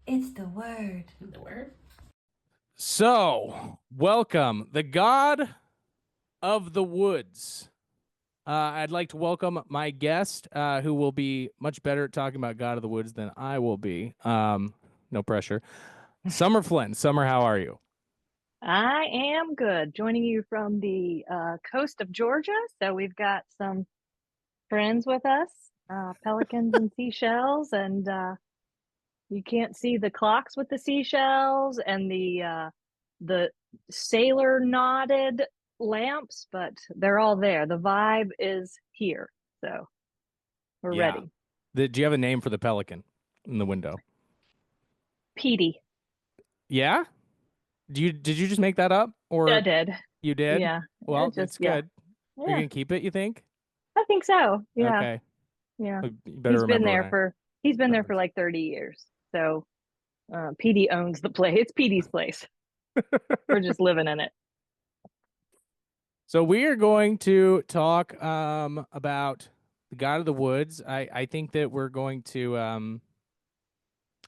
It's the word. The word? So, welcome, the God of the Woods. I'd like to welcome my guest, who will be much better at talking about God of the Woods than I will be. No pressure. Summer Flynn. Summer, how are you? I am good. Joining you from the coast of Georgia. So we've got some friends with us, pelicans and seashells, and you can't see the clocks with the seashells and the sailor knotted lamps, but they're all there. The vibe is here, so we're Yeah. ready. Do you have a name for the pelican in the window? Petey. Yeah. Did you just make that up, or I did. you did? Yeah. Well, Just it's yeah. good. Are you Yeah. gonna keep it? You think? I think so. Yeah. Okay. Yeah. You better remember when I. He's been there for reference. like 30 years. So PD owns the place. It's PD's place. We're just living in it. So we are going to talk about the God of the Woods. I think that we're going to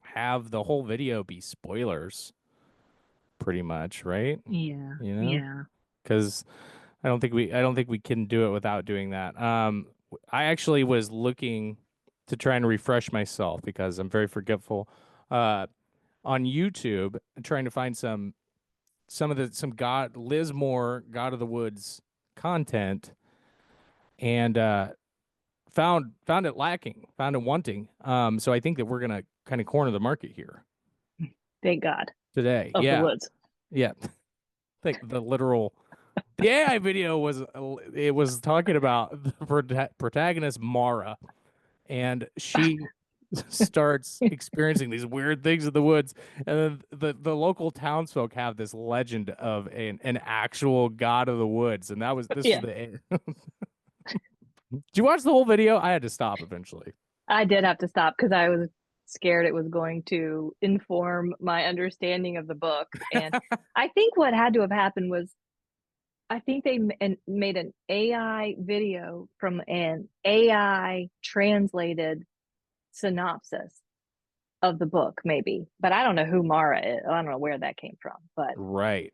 have the whole video be spoilers, pretty much, right? Yeah. You know, Yeah. because I don't think we can do it without doing that. I actually was looking to try and refresh myself because I'm very forgetful. On YouTube, trying to find some God Liz Moore God of the Woods content, and found it lacking, found it wanting. So I think that we're gonna kind of corner the market here Thank God today. of the Yeah, woods. yeah. Like the literal. The AI video was talking about the protagonist Mara, and she starts experiencing these weird things in the woods, and then the local townsfolk have this legend of an actual god of the woods, and this was Yeah. the. Did you watch the whole video? I had to stop eventually. I did have to stop because I was scared it was going to inform my understanding of the book. And I think what had to have happened was I think they made an AI video from an AI translated synopsis of the book, maybe. But I don't know who Mara is. I don't know where that came from. But Right.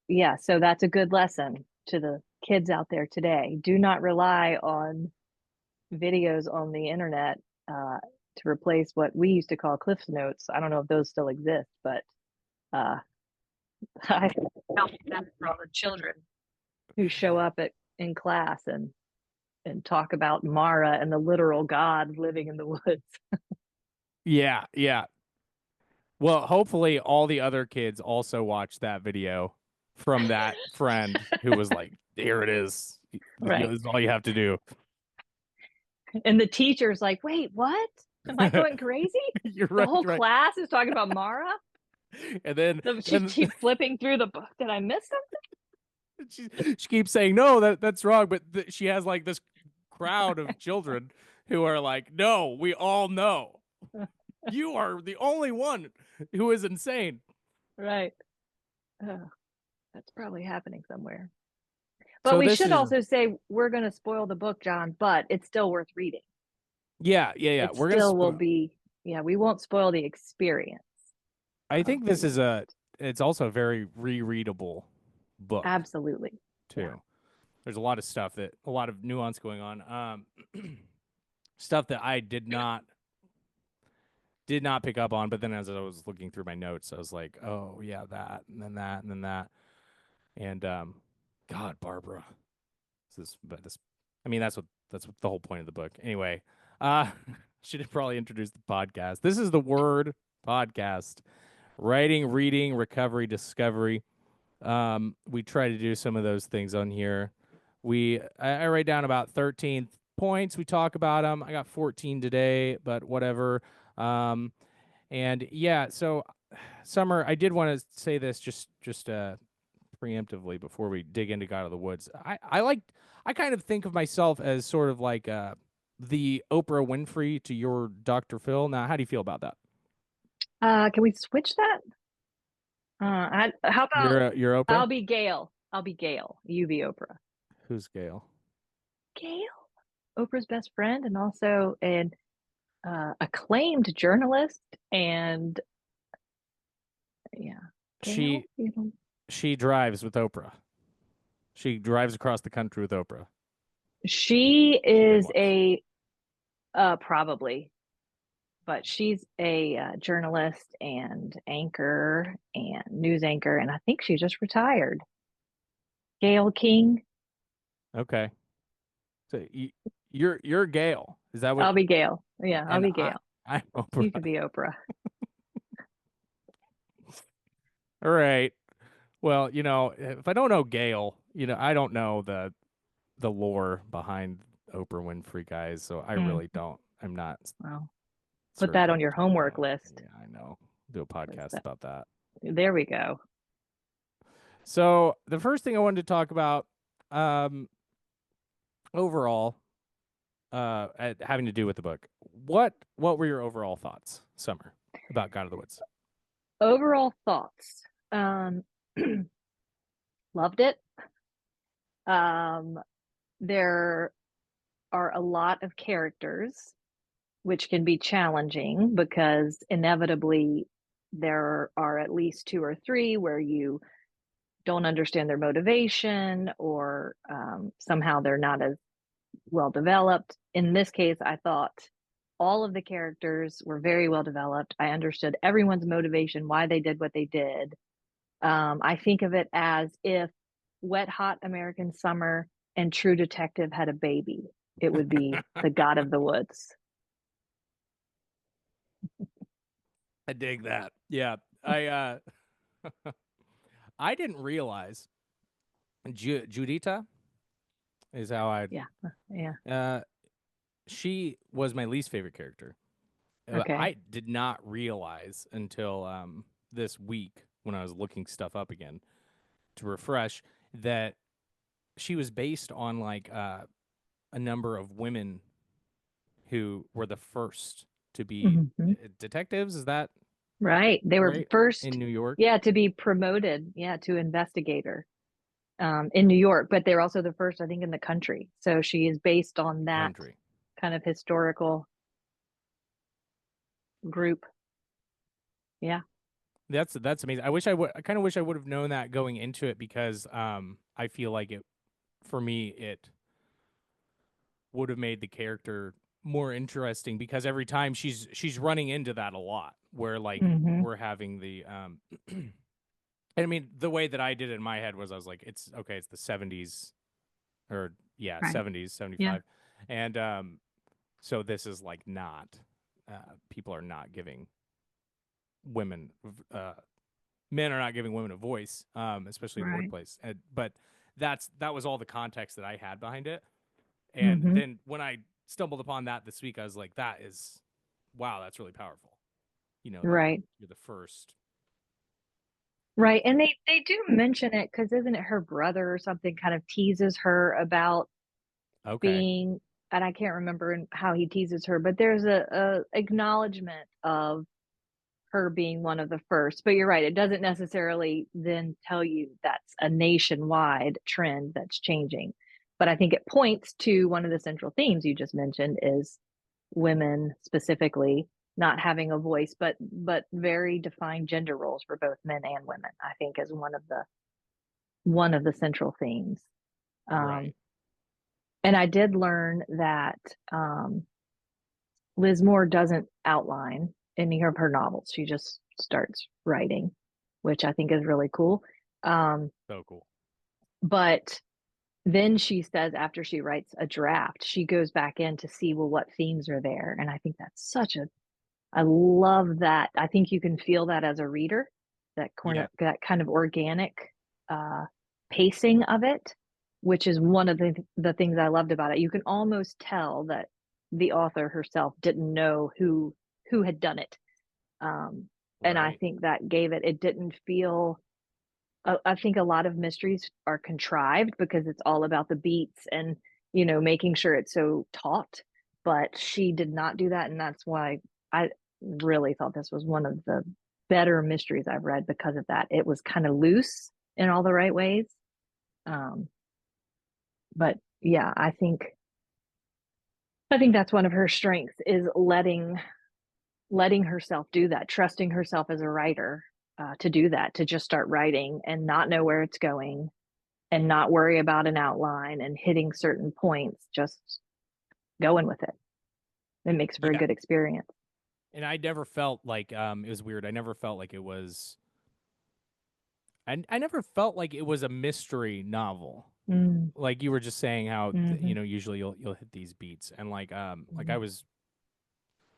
yeah, so that's a good lesson to the kids out there today. Do not rely on videos on the internet to replace what we used to call Cliff Notes. I don't know if those still exist, but uh, I felt that for all the children who show up in class and talk about Mara and the literal god living in the woods. Yeah, yeah. Well, hopefully all the other kids also watched that video from that friend who was like, "Here it is. This Right. is all you have to do." And the teacher's like, wait, what? Am I going crazy? You're The right, whole right. class is talking about Mara. And then She's flipping through the book. Did I miss she keeps saying, "No, that's wrong," but she has like this crowd of children who are like, "No, we all know. something? You are the only one who is insane." Right. Oh, that's probably happening somewhere. But So we this should is also say we're going to spoil the book, John, but it's still worth reading. yeah. It We're gonna still will be, yeah, we won't spoil the experience. I think this is reading. it's also a very rereadable book Absolutely. Yeah. too. There's a lot of nuance going on. Stuff that I did not pick up on, but then as I was looking through my notes, I was like, oh yeah, that, and then that, and then that. And God, Barbara. This I mean that's what the whole point of the book. Anyway, should have probably introduced the podcast. This is the WRRD Podcast. Writing, reading, recovery, discovery. We try to do some of those things on here. I write down about 13 points. We talk about them. I got 14 today, but whatever. And yeah, so Summer, I did want to say this just preemptively before we dig into God of the Woods. I kind of think of myself as sort of like the Oprah Winfrey to your Dr. Phil. Now, how do you feel about that? Can we switch that? How about You're Oprah? I'll be Gail. I'll be Gail. You be Oprah. Who's Gail? Gail, Oprah's best friend, and also an acclaimed journalist and Yeah. She she drives with Oprah. She drives across the country with Oprah. She She did is once. probably, but she's a journalist and anchor and news anchor, and I think she just retired. Gail King. Okay. So you're Gail. Is that what? I'll be Gail. Yeah, I'll And be Gail. I'm You Oprah. could be Oprah. All right. Well, if I don't know Gail, I don't know the lore behind Oprah Winfrey, guys. So I Mm, really don't. I'm not well, put that on certified to your talk homework about. list. Yeah, I know. Do a podcast That, about that. there we go. So the first thing I wanted to talk about, um, overall, having to do with the book. What were your overall thoughts, Summer, about God of the Woods? Overall thoughts. Um, loved it. There are a lot of characters, which can be challenging because inevitably there are at least two or three where you don't understand their motivation or somehow they're not as well developed. In this case, I thought all of the characters were very well developed. I understood everyone's motivation, why they did what they did. I think of it as if Wet Hot American Summer and True Detective had a baby, it would be the God of the Woods. I dig that. Yeah, I I didn't realize Judita is how I. Yeah. Yeah. Uh, she was my least favorite character. Okay. I did not realize until this week when I was looking stuff up again to refresh that she was based on like a number of women who were the first to be Mm-hmm. detectives. Is that Right. They were right? first, In New York yeah, to be promoted, yeah, to investigator in New York, but they're also the first, I think, in the country. So she is based on that country. kind of historical group. Yeah. That's amazing. I kind of wish I would have known that going into it because I feel like it for me it would have made the character more interesting because every time she's running into that a lot where like Mm-hmm. we're having the and I mean the way that I did it in my head was I was like it's okay, it's the 70s or yeah, Right. 70s, Yeah. 75. And so this is like not people are not giving women uh men are not giving women a voice, especially in the Right. workplace. But that was all the context that I had behind it. And Mm-hmm. then when I stumbled upon that this week, I was like, that is, wow, that's really powerful. That Right. you're the first. Right. And they do mention it because isn't it her brother or something kind of teases her about Okay. being, and I can't remember how he teases her, but there's a acknowledgement of her being one of the first. But you're right, it doesn't necessarily then tell you that's a nationwide trend that's changing. But I think it points to one of the central themes you just mentioned is women specifically not having a voice, but very defined gender roles for both men and women, I think is one of the central themes. Um, Right. and I did learn that Liz Moore doesn't outline any of her novels. She just starts writing, which I think is really cool. Um, So cool. but then she says after she writes a draft, she goes back in to see, well, what themes are there. And I think that's I love that. I think you can feel that as a reader, Yeah. that kind of organic uh, pacing of it, which is one of the things I loved about it. You can almost tell that the author herself didn't know who had done it, and I Right. think that gave it. It didn't feel. I think a lot of mysteries are contrived because it's all about the beats and making sure it's so taut. But she did not do that, and that's why I really thought this was one of the better mysteries I've read because of that. It was kind of loose in all the right ways. Um, but yeah, I think that's one of her strengths is letting herself do that, trusting herself as a writer. to do that, to just start writing and not know where it's going and not worry about an outline and hitting certain points, just going with it. It makes for a Yeah. good experience. And I never felt like it was weird. I never felt like it was I never felt like it was a mystery novel. Mm, Like you were just saying how hmm usually you'll hit these beats and like hmm I was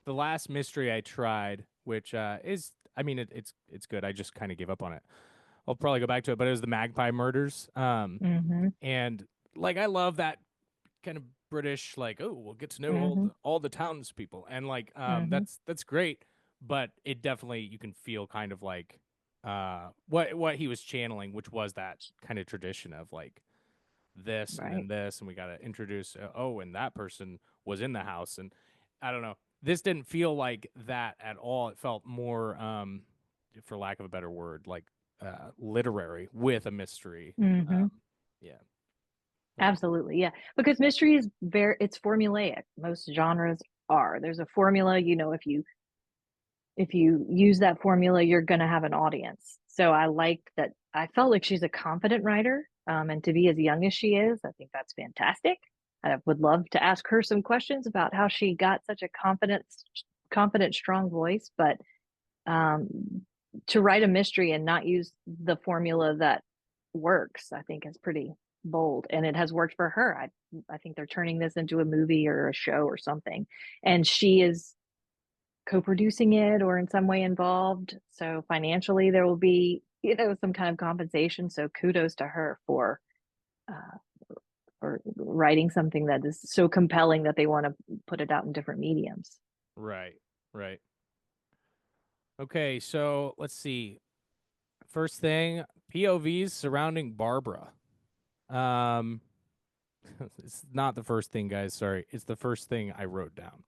the last mystery I tried, which is I mean it's good. I just kind of gave up on it. I'll probably go back to it, but it was the Magpie Murders. hmm And like I love that kind of British, like, oh, we'll get to know hmm all the townspeople, and like hmm that's great, but it definitely you can feel kind of like what he was channeling, which was that kind of tradition of like this and Right. then this, and we got to introduce oh, and that person was in the house, and I don't know. This didn't feel like that at all. It felt more, for lack of a better word, like literary with a mystery. hmm Yeah, yeah, Absolutely. Yeah. Because mystery is it's formulaic. Most genres are. There's a formula, if you use that formula, you're going to have an audience. So I like that. I felt like she's a confident writer. And to be as young as she is, I think that's fantastic. I would love to ask her some questions about how she got such a confident, strong voice. But um, to write a mystery and not use the formula that works, I think is pretty bold, and it has worked for her. I think they're turning this into a movie or a show or something, and she is co-producing it or in some way involved. So financially, there will be some kind of compensation. So kudos to her uh, for writing something that is so compelling that they want to put it out in different mediums. right, right. Okay, so let's see. First thing, POVs surrounding Barbara. Um, it's not the first thing, guys. Sorry, it's the first thing I wrote down.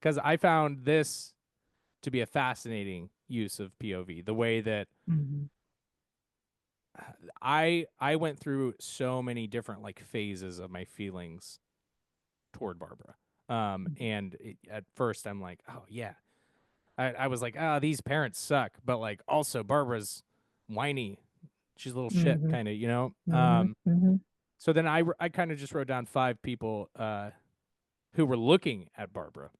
Because I found this to be a fascinating use of POV. The way that Mm-hmm. I went through so many different like phases of my feelings toward Barbara. And at first I'm like, oh yeah, I was like, ah, these parents suck, but like also Barbara's whiny. She's a little shit, Mm-hmm. kind of, you know. Mm-hmm. Mm-hmm. So then I kind of just wrote down five people who were looking at Barbara.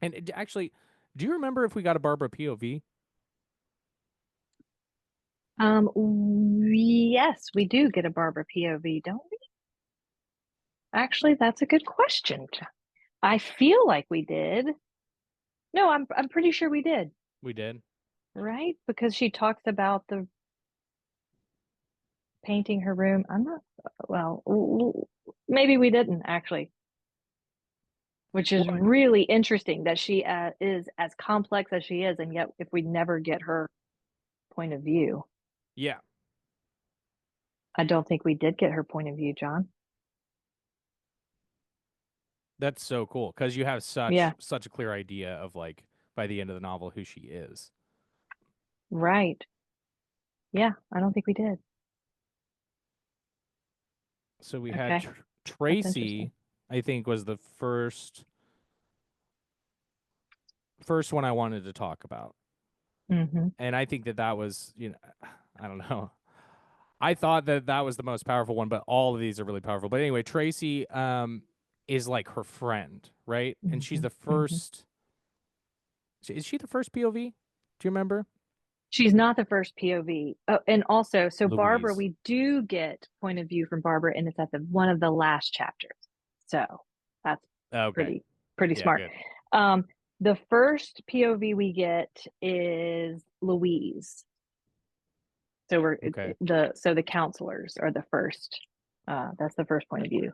And actually, do you remember if we got a Barbara POV? Yes, we do get a Barbara POV, don't we? Actually, that's a good question. I feel like we did. No, I'm pretty sure we did, We did. right? Because she talks about the painting her room. I'm not, well, maybe we didn't actually, which is Well, really interesting that she is as complex as she is, and yet if we never get her point of view, yeah, I don't think we did get her point of view, John. that's so cool because you have Yeah, such a clear idea of like by the end of the novel who she is. right. Yeah, I don't think we did. So we had Okay, that's interesting. Tracy, I think was the first one I wanted to talk about. Mm-hmm. And I think that that was, I don't know. I thought that that was the most powerful one, but all of these are really powerful. But anyway, Tracy is like her friend, right? And she's Mm-hmm. the Mm-hmm. first. Is she the first POV? Do you remember? She's not the first POV. Oh, and also, so Barbara, Louise. we do get point of view from Barbara, and it's at the one of the last chapters. So that's Okay. pretty Yeah, smart. good. Um, the first POV we get is Louise. So Okay. the counselors are the first. That's the first point of view.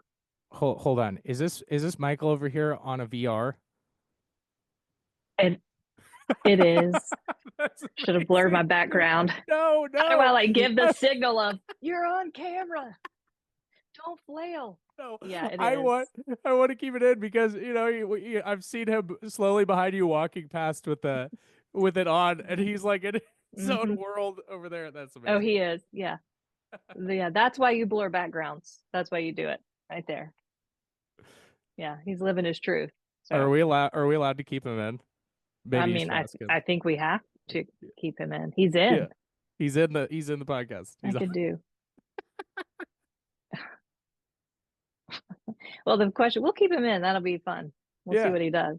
Hold on. Is this Michael over here on a VR? And it is. That's Should have blurred my amazing. background. No, How do I no. like give the signal of you're on camera? Don't flail. No, Yeah, it I is. want I want to keep it in because I've seen him slowly behind you walking past with it on, and he's like in his own Mm-hmm. world over there. That's Oh, amazing. he is. Yeah. Yeah. That's why you blur backgrounds. That's why you do it right there. Yeah. He's living his truth. Are So, we allowed? Are we allowed to keep him in? I Maybe you mean, should ask him. I think we have. to keep him in. He's Yeah. in. He's in the podcast. I could do. Well, the question, we'll keep him in. That'll be fun. We'll see Yeah. what he does.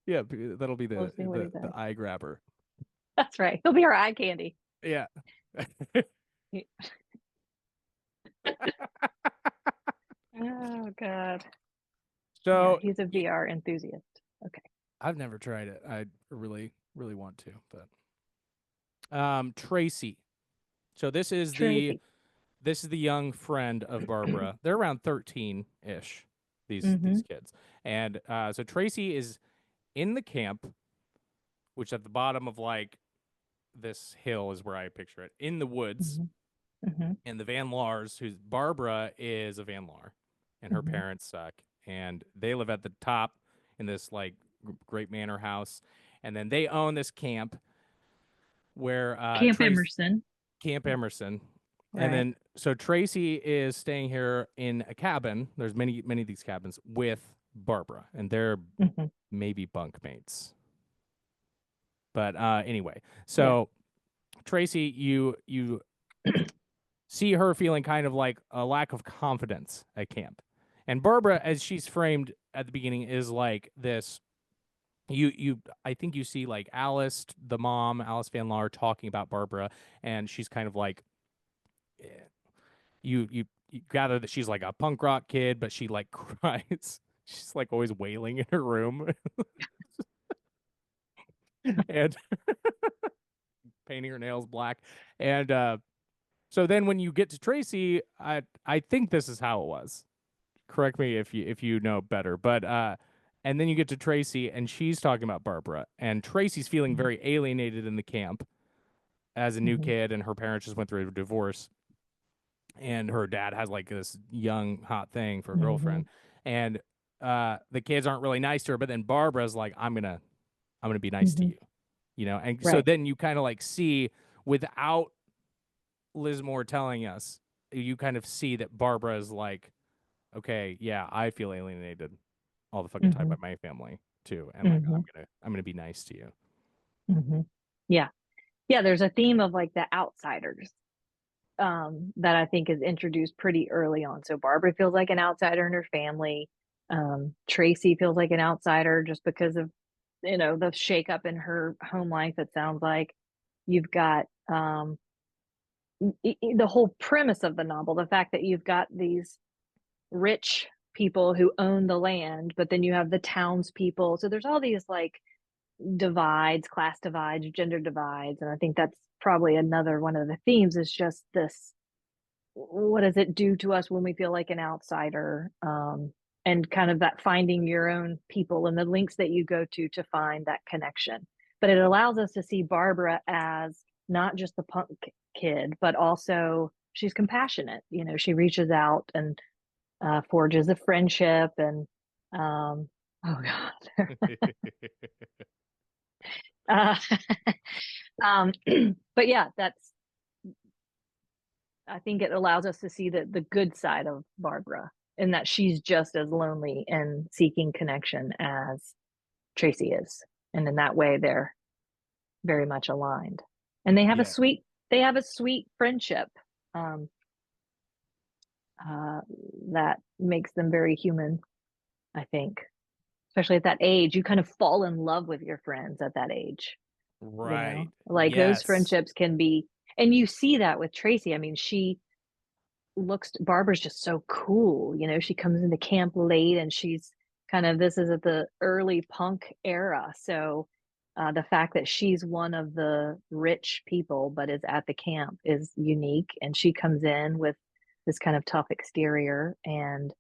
Yeah, that'll be We'll see what he does. the eye grabber. That's right. He'll be our eye candy. Yeah. Oh God. So yeah, he's a VR enthusiast. Okay. I've never tried it. I really, really want to, but Tracy. So Tracy. this is the young friend of Barbara. They're around 13-ish, these kids. And so Tracy is in the camp, which at the bottom of like this hill is where I picture it, in the woods. And the Van Lars, who's Barbara is a Van Lar, and her parents suck. And they live at the top in this like great manor house. And then they own this camp where Camp Emerson. Camp Emerson. Right. And then so Tracy is staying here in a cabin. There's many of these cabins with Barbara, and they're maybe bunkmates. But anyway, so Tracy, you see her feeling kind of like a lack of confidence at camp. And Barbara, as she's framed at the beginning, is like this. I think you see like Alice, the mom, Alice Van Laar, talking about Barbara, and she's kind of like, you gather that she's like a punk rock kid, but she like cries. She's like always wailing in her room, and painting her nails black. And so then when you get to Tracy, I think this is how it was. Correct me if you know better, but and then you get to Tracy, and she's talking about Barbara, and Tracy's feeling very alienated in the camp as a new kid, and her parents just went through a divorce, and her dad has like this young hot thing for a girlfriend, and the kids aren't really nice to her, but then Barbara's like, I'm gonna be nice to you, you know, and so then you kind of like see, without Liz Moore telling us, you kind of see that Barbara is like, okay, yeah, I feel alienated all the fucking time by my family too, and like I'm gonna be nice to you. Yeah, there's a theme of like the outsiders that I think is introduced pretty early on. So Barbara feels like an outsider in her family. Tracy feels like an outsider just because of, you know, the shakeup in her home life. It sounds like you've got the whole premise of the novel, the fact that you've got these rich people who own the land, but then you have the townspeople. So there's all these like divides, class divides, gender divides. And I think that's probably another one of the themes, is just this, what does it do to us when we feel like an outsider? And kind of that finding your own people and the links that you go to find that connection. But it allows us to see Barbara as not just the punk kid, but also she's compassionate. You know, she reaches out and forges a friendship, and oh God. But yeah, I think it allows us to see the good side of Barbara, and that she's just as lonely and seeking connection as Tracy is. And in that way, they're very much aligned. And they have a sweet friendship that makes them very human, I think. Especially at that age, you kind of fall in love with your friends at that age. Right. You know? Like those friendships can be, and you see that with Tracy. I mean, Barbara's just so cool. You know, she comes into camp late, and she's kind of, this is at the early punk era. So the fact that she's one of the rich people, but is at the camp, is unique. And she comes in with this kind of tough exterior, and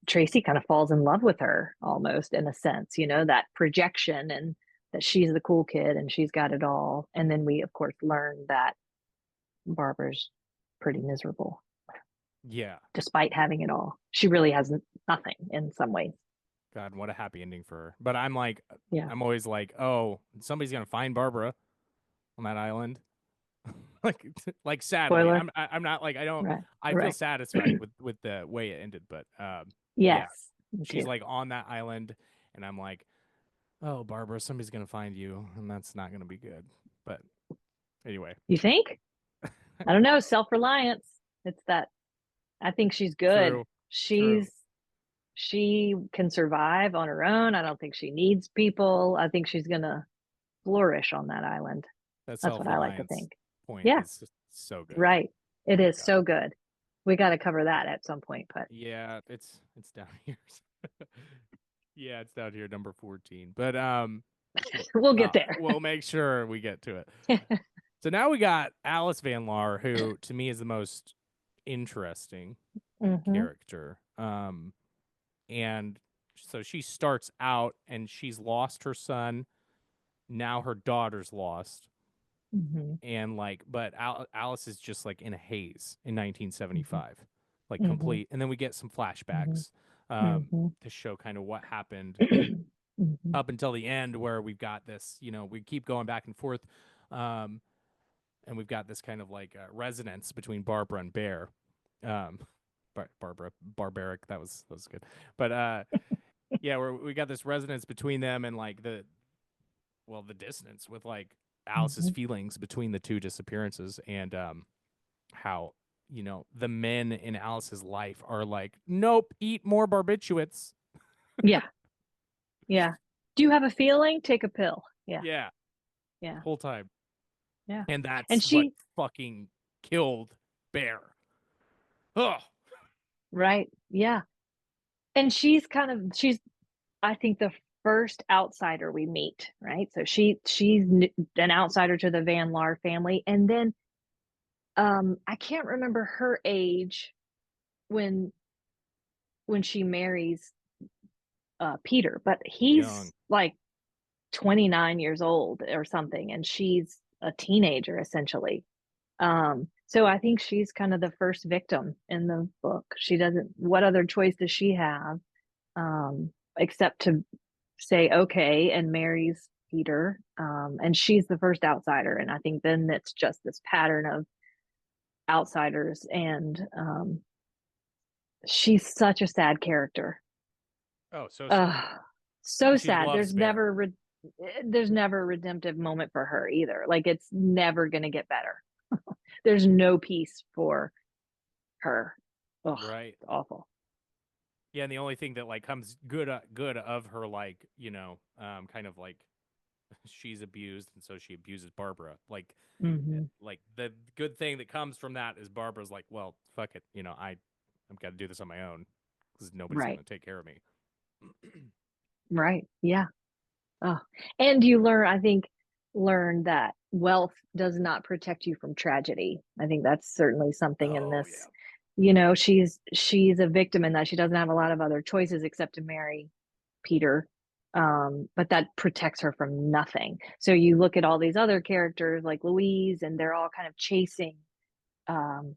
Tracy kind of falls in love with her almost, in a sense, you know, that projection, and that she's the cool kid and she's got it all. And then we, of course, learn that Barbara's pretty miserable. Yeah. Despite having it all. She really has nothing in some ways. God, what a happy ending for her. But I'm like, yeah. I'm always like, oh, somebody's going to find Barbara on that island. like sadly, Spoiler. I'm not like, I don't, right. I feel satisfied with the way it ended, but yes, yeah, she's like on that island, and I'm like, oh, Barbara, somebody's gonna find you, and that's not gonna be good. But anyway, You think? I don't know. Self-reliance. It's that. I think she's good. true, true. She's she can survive on her own. I don't think she needs people. I think she's gonna flourish on that island. That That's what I like to self-reliance think. point Yeah, is just so good. right. Oh It my is god. so good. We got to cover that at some point, but Yeah, it's down here. Yeah, it's down here, number 14. But we'll get there. we'll make sure we get to it. So now we got Alice Van Laar, who to me is the most interesting Hmm. character. And so she starts out and she's lost her son. Now her daughter's lost. Hmm. And like, but Alice is just like in a haze in Hmm. 1975, like Hmm. complete. And then we get some Hmm. flashbacks Hmm. to show kind of what happened Hmm. up until the end, where we've got this, we keep going back and forth. Um, and we've got this kind of like resonance between Barbara and Bear. Um, Barbara, barbaric. That was good. But yeah, we got this resonance between them, and like the dissonance with like Alice's Hmm. feelings between the two disappearances, and how the men in Alice's life are like, nope, eat more barbiturates. Yeah, yeah. Do you have a feeling? Take a pill. Yeah, Yeah, yeah, whole time, yeah. and And that's what she, fucking killed Bear. Oh, right? Yeah. And she's I think the first outsider we meet, right? So she's an outsider to the Van Laar family, and then I can't remember her age when she marries Peter, but young. he's like 29 years old or something, and she's a teenager essentially. So I think she's kind of the first victim in the book. She doesn't, what other choice does she have except to say okay and marries Peter? And she's the first outsider. And I think then it's just this pattern of outsiders. And she's such a sad character. Oh, so sad. uh, so And she sad. loves Bear. There's never a redemptive moment for her either. Like it's never going to get better. There's no peace for her. Ugh, Right. it's awful. Yeah, and the only thing that like comes good of her, like, kind of like she's abused and so she abuses Barbara. Hmm. Like the good thing that comes from that is Barbara's like, well, fuck it, I've got to do this on my own because nobody's Right. gonna take care of me. Right. Yeah. Oh. And you I think, learn that wealth does not protect you from tragedy. I think that's certainly something in Oh this. yeah. She's a victim in that she doesn't have a lot of other choices except to marry Peter. But that protects her from nothing. So you look at all these other characters like Louise, and they're all kind of chasing um,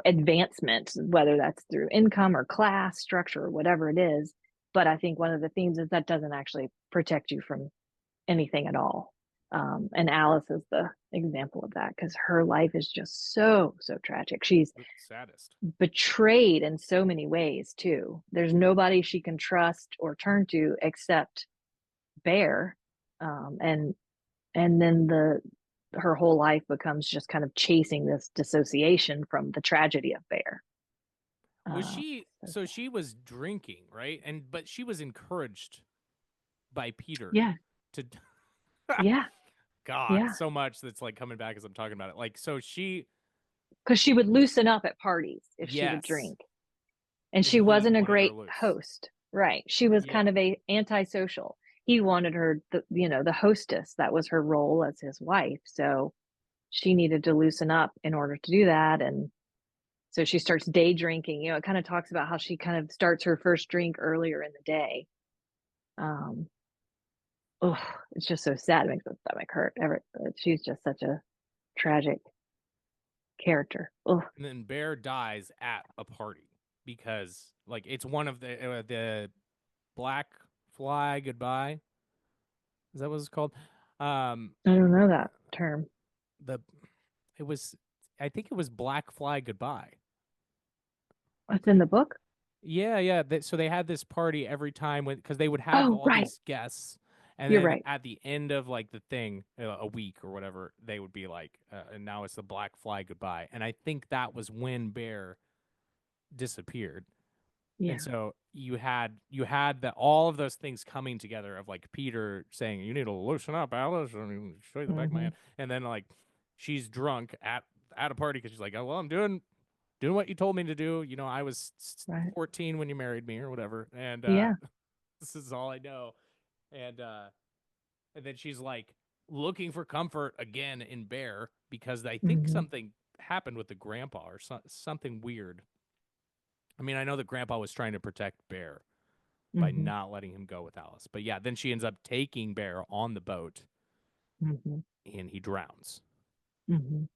advancement, whether that's through income or class structure or whatever it is. But I think one of the themes is that doesn't actually protect you from anything at all. And Alice is the example of that because her life is just so tragic. She's The saddest. betrayed in so many ways too. There's nobody she can trust or turn to except Bear, and then her whole life becomes just kind of chasing this dissociation from the tragedy of Bear. Was Uh, she so so she was drinking, right? And but she was encouraged by Peter yeah, to yeah, God, yeah. so much that's like coming back as I'm talking about it. Like so she Because she would loosen up at parties if she would yes. drink, and And she he wasn't a wanted her great loose. host. Right? She was Yeah. kind of a antisocial. He wanted her, the hostess. That was her role as his wife. So she needed to loosen up in order to do that, and so she starts day drinking. It kind of talks about how she kind of starts her first drink earlier in the day. Um, oh, it's just so sad. It makes my stomach hurt. She's just such a tragic character. Oh, And then Bear dies at a party because like it's one of the Black Fly Goodbye. Is that what it's called? Um, I don't know that term. the it was I think it was Black Fly Goodbye. What's in the book? Yeah. So they had this party every time because they would have Oh, all right. these guests, and You're then right. at the end of like the thing, a week or whatever, they would be like, and now it's the Black Flag goodbye. And I think that was when Bear disappeared. And Yeah. so you had that all of those things coming together of like Peter saying, "You need to loosen up, Alice. Let me show you the back of my Hmm. hand." And then like she's drunk at a party because she's like, "Oh well, I'm doing what you told me to do. I was Right. 14 when you married me or whatever, and Yeah. this is all I know." And then she's like looking for comfort again in Bear because I think Hmm. something happened with the grandpa or something weird. I mean, I know that grandpa was trying to protect Bear by Hmm. not letting him go with Alice. But yeah, then she ends up taking Bear on the boat Hmm. and he drowns. Hmm.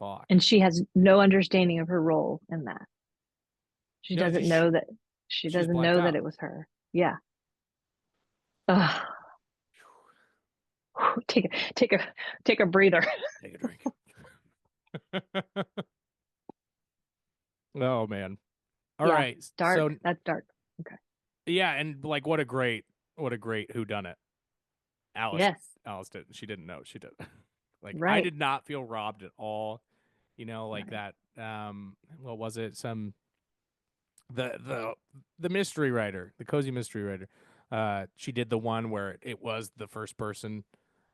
Fuck. And she has no understanding of her role in that. She No, doesn't just know that she she's doesn't blacked know that out. it was her. Yeah. Ugh. Take a breather. Take a drink. Oh man. All Yeah. right. So Dark. That's dark. Okay. yeah, and like what a great who done it. Alice Yes. Alice did. She didn't know. She did. Like I Right. did not feel robbed at all. Like Right. that what was it? The mystery writer, the cozy mystery writer. She did the one where it was the first person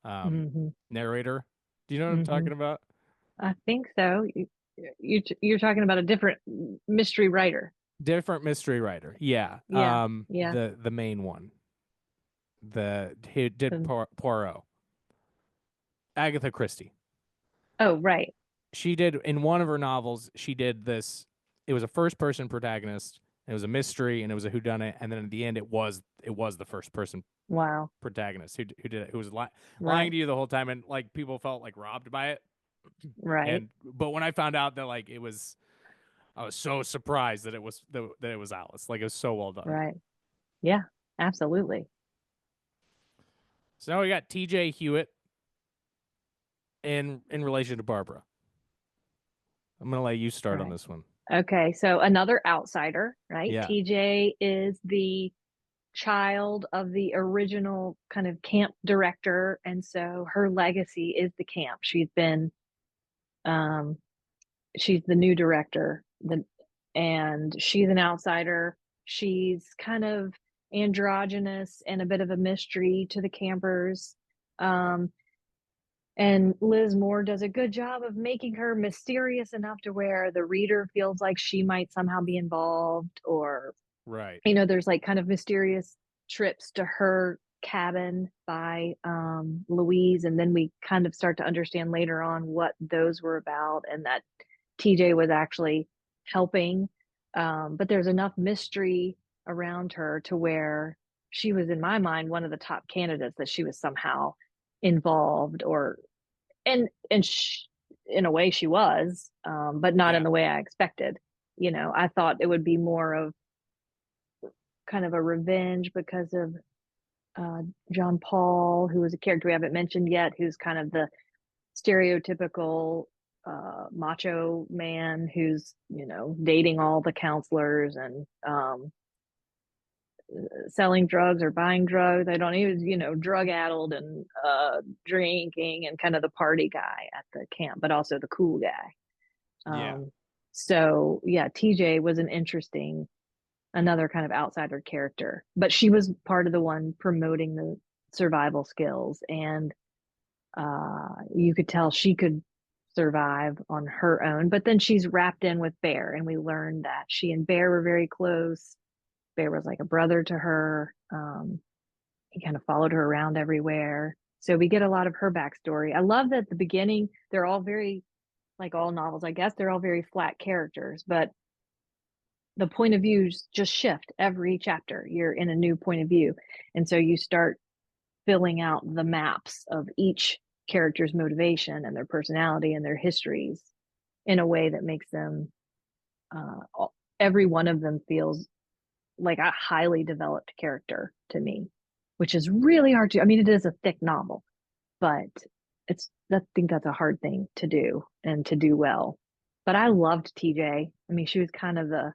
Hmm. narrator. Do you know what I'm Hmm. talking about? I think so. You're talking about a different mystery writer. Different mystery writer. Yeah. Yeah. Yeah. The main one. He did Um, Poirot. Agatha Christie. oh, right. She did in one of her novels. She did this. It was a first person protagonist. It was a mystery, and it was a whodunit. And then at the end, it was the first person Wow. protagonist who did it, who was lying Right. to you the whole time, and like people felt like robbed by it. Right. And but when I found out that like it was, I was so surprised that it was Alice. Like it was so well done. Right. Yeah. Absolutely. So now we got T.J. Hewitt in relation to Barbara. I'm gonna let you start on Right. this one. Okay. So another outsider, right? Yeah. TJ is the child of the original kind of camp director. And so her legacy is the camp. Um, she's the new director, and she's an outsider. She's kind of androgynous and a bit of a mystery to the campers. Um, and Liz Moore does a good job of making her mysterious enough to where the reader feels like she might somehow be involved, or Right. there's like kind of mysterious trips to her cabin by Louise, and then we kind of start to understand later on what those were about, and that TJ was actually helping. But there's enough mystery around her to where she was, in my mind, one of the top candidates that she was somehow involved, or and in a way she was, but not in Yeah. the way I expected. I thought it would be more of kind of a revenge because of uh, John Paul, who was a character we haven't mentioned yet, who's kind of the stereotypical macho man who's dating all the counselors and selling drugs or buying drugs. I don't even, drug addled and drinking, and kind of the party guy at the camp, but also the cool guy. Yeah. So yeah, TJ was another kind of outsider character, but she was part of the one promoting the survival skills, and you could tell she could survive on her own. But then she's wrapped in with Bear, and we learned that she and Bear were very close. Bear was like a brother to her. He kind of followed her around everywhere. So we get a lot of her backstory. I love that at the beginning, they're all very, like all novels, I guess, they're all very flat characters, but the point of views just shift every chapter. You're in a new point of view. And so you start filling out the maps of each character's motivation and their personality and their histories in a way that makes them, every one of them feels like a highly developed character to me, which is really hard to. I mean, it is a thick novel, but I think that's a hard thing to do and to do well. But I loved TJ. I mean, she was kind of the,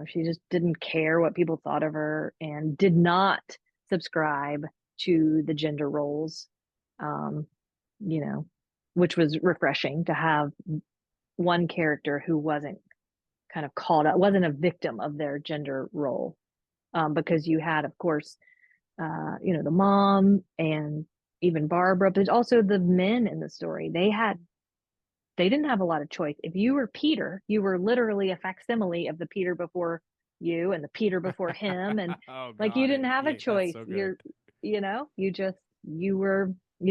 she just didn't care what people thought of her and did not subscribe to the gender roles, um, you know, which was refreshing to have one character who wasn't kind of caught up, wasn't a victim of their gender role. Because you had, of course, the mom and even Barbara, but also the men in the story. They didn't have a lot of choice. If you were Peter, you were literally a facsimile of the Peter before you and the Peter before him. And Oh like you God, didn't have a that's choice. so good. You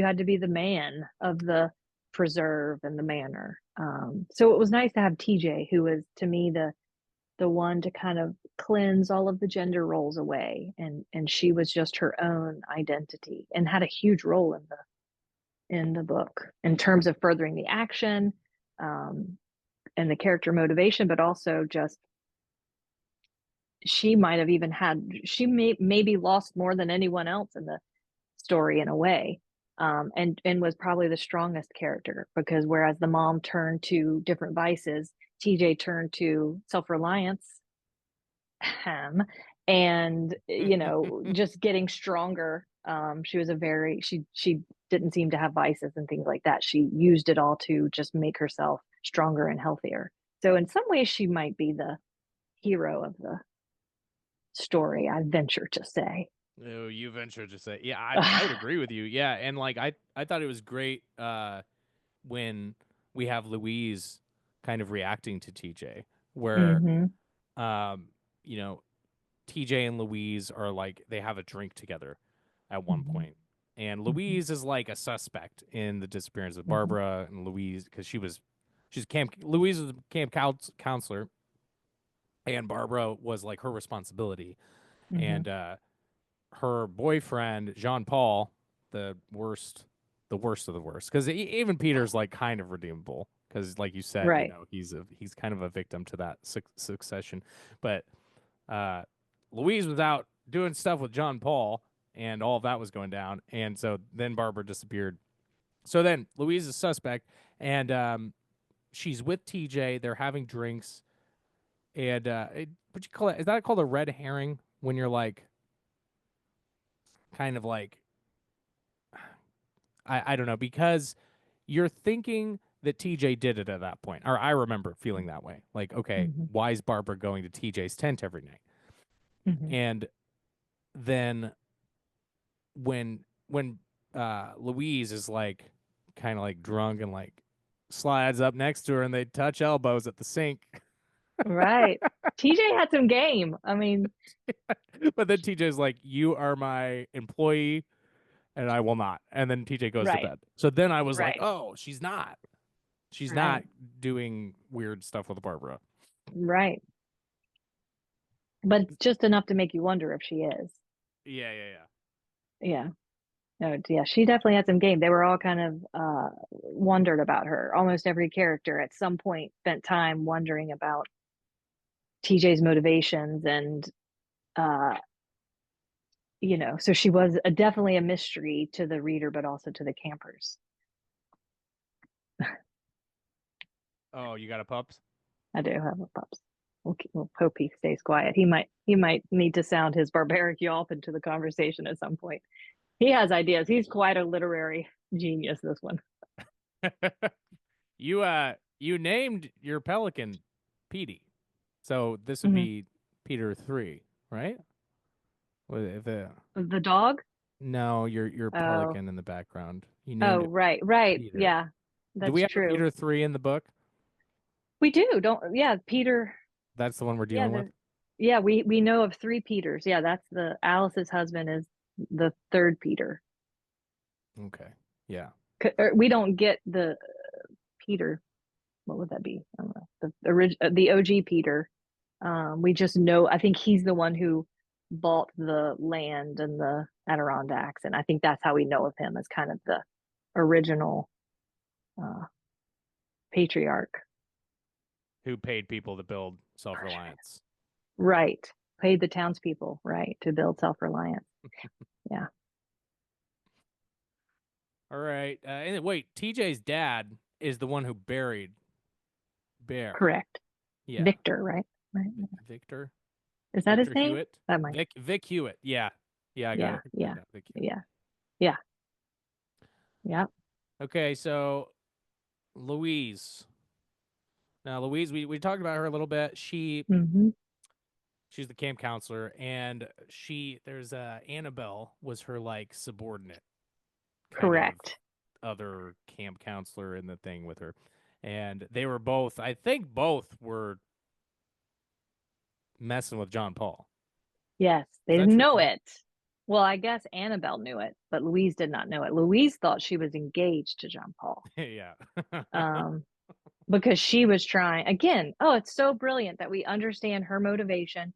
had to be the man of the preserve and the manor. So it was nice to have TJ, who was to me the one to kind of cleanse all of the gender roles away, and she was just her own identity and had a huge role in the book in terms of furthering the action, um, and the character motivation, but also just she might have even maybe lost more than anyone else in the story in a way, and was probably the strongest character, because whereas the mom turned to different vices, TJ turned to self-reliance, and just getting stronger. She was she didn't seem to have vices and things like that. She used it all to just make herself stronger and healthier. So in some ways she might be the hero of the story, I venture to say. Oh, you venture to say, yeah, I would agree with you. Yeah, and like I thought it was great when we have Louise kind of reacting to TJ, where Mm-hmm. um you know TJ and Louise are like they have a drink together at one Mm-hmm. point, and Mm-hmm. Louise is like a suspect in the disappearance of Mm-hmm. Barbara and Louise because she's camp Louise was a camp counselor, and Barbara was like her responsibility, Mm-hmm. and her boyfriend Jean Paul, the worst of the worst, because even Peter's like kind of redeemable because, like you said, Right. he's kind of a victim to that succession, but uh, Louise was out doing stuff with John Paul, and all of that was going down, and so then Barbara disappeared. So then Louise is suspect, and she's with TJ. They're having drinks, and what you call it? Is that called a red herring when you're like kind of like I don't know, because you're thinking that TJ did it at that point. Or I remember feeling that way. Like, okay, Mm-hmm. why is Barbara going to TJ's tent every night? Mm-hmm. And then when Louise is like kind of like drunk and like slides up next to her and they touch elbows at the sink. Right. TJ had some game. I mean, But then TJ's like, "You are my employee and I will not." And then TJ goes to right. bed. So then I was like, Right. "Oh, she's not. She's Right. not doing weird stuff with Barbara." Right. But it's just enough to make you wonder if she is. Yeah, yeah, yeah. Yeah. No, yeah, she definitely had some game. They were all kind of wondered about her. Almost every character at some point spent time wondering about TJ's motivations, and uh, so she was definitely a mystery to the reader, but also to the campers. Oh, you got a pups? I do have a pups. We'll hope he stays quiet. He might need to sound his barbaric yelp into the conversation at some point. He has ideas. He's quite a literary genius, this one. You named your pelican Petey. So this would Mm-hmm. be Peter 3, right? The The dog. No, your Oh, pelican in the background. You named oh, it right, right. Peter. Yeah, Do we that's have a true. Peter 3 in the book? We do, don't, yeah, Peter. That's the one we're Yeah, dealing with? yeah, we know of three Peters. Yeah, that's the Alice's husband is the third Peter. Okay. Yeah. We don't get the Peter. What would that be? I don't know. The OG Peter. We just know. I think he's the one who bought the land and the Adirondacks, and I think that's how we know of him as kind of the original uh, patriarch. Who paid people to build self-reliance. Right. Paid the townspeople, right, to build self-reliance. Yeah. All right. And wait, TJ's dad is the one who buried Bear. Correct. Yeah. Victor, right? Right. Victor. Is that his Victor name? Hewitt. That might. Vic Hewitt. Yeah. Yeah, I got Yeah, it. I yeah, got Vic Hewitt. yeah, yeah, yeah. Okay, so Louise. Now Louise, we talked about her a little bit. Mm-hmm. She's the camp counselor, and there's Annabelle was her like subordinate kind of Correct. other camp counselor in the thing with her. And they were both, I think both were messing with John Paul. Yes, Is they that didn't true? know it. Well, I guess Annabelle knew it, but Louise did not know it. Louise thought she was engaged to John Paul. Yeah. Um, because she was trying again. Oh, it's so brilliant that we understand her motivation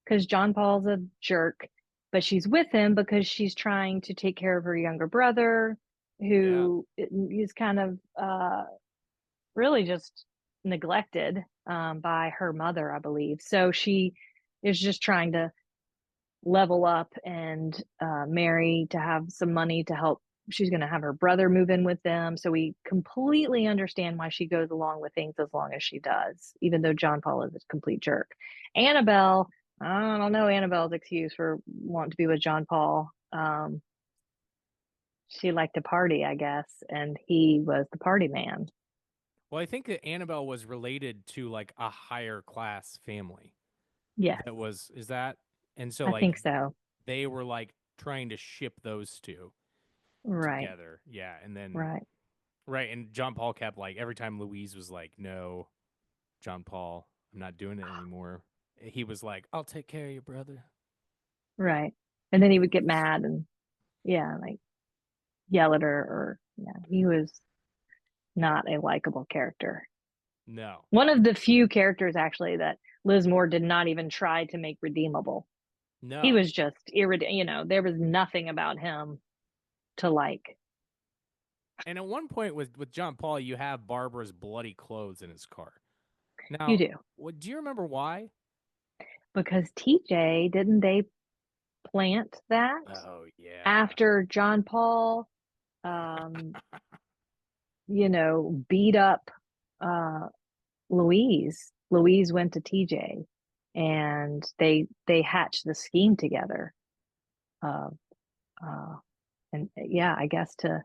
because John Paul's a jerk, but she's with him because she's trying to take care of her younger brother, Yeah. who is kind of really just neglected by her mother, I believe. So she is just trying to level up and marry to have some money to help. She's going to have her brother move in with them. So we completely understand why she goes along with things as long as she does, even though John Paul is a complete jerk. Annabelle, I don't know Annabelle's excuse for wanting to be with John Paul. She liked to party, I guess, and he was the party man. Well, I think that Annabelle was related to like a higher class family. Yes, Is that? And so I like think so. they were like trying to ship those two Right, together. Yeah. And then, right. right. And John Paul kept like, every time Louise was like, no, John Paul, I'm not doing it anymore. He was like, I'll take care of your brother. Right. And then he would get mad and yeah, like yell at her or yeah, he was not a likable character. No, One of the few characters actually that Liz Moore did not even try to make redeemable. He no. was just there was nothing about him to like. And at one point with John Paul, you have Barbara's bloody clothes in his car. You Now, do. do you remember why? Because TJ, didn't they plant that Oh yeah. after John Paul beat up uh Louise. Louise went to TJ and they hatched the scheme together. Uh, uh, and yeah, I guess to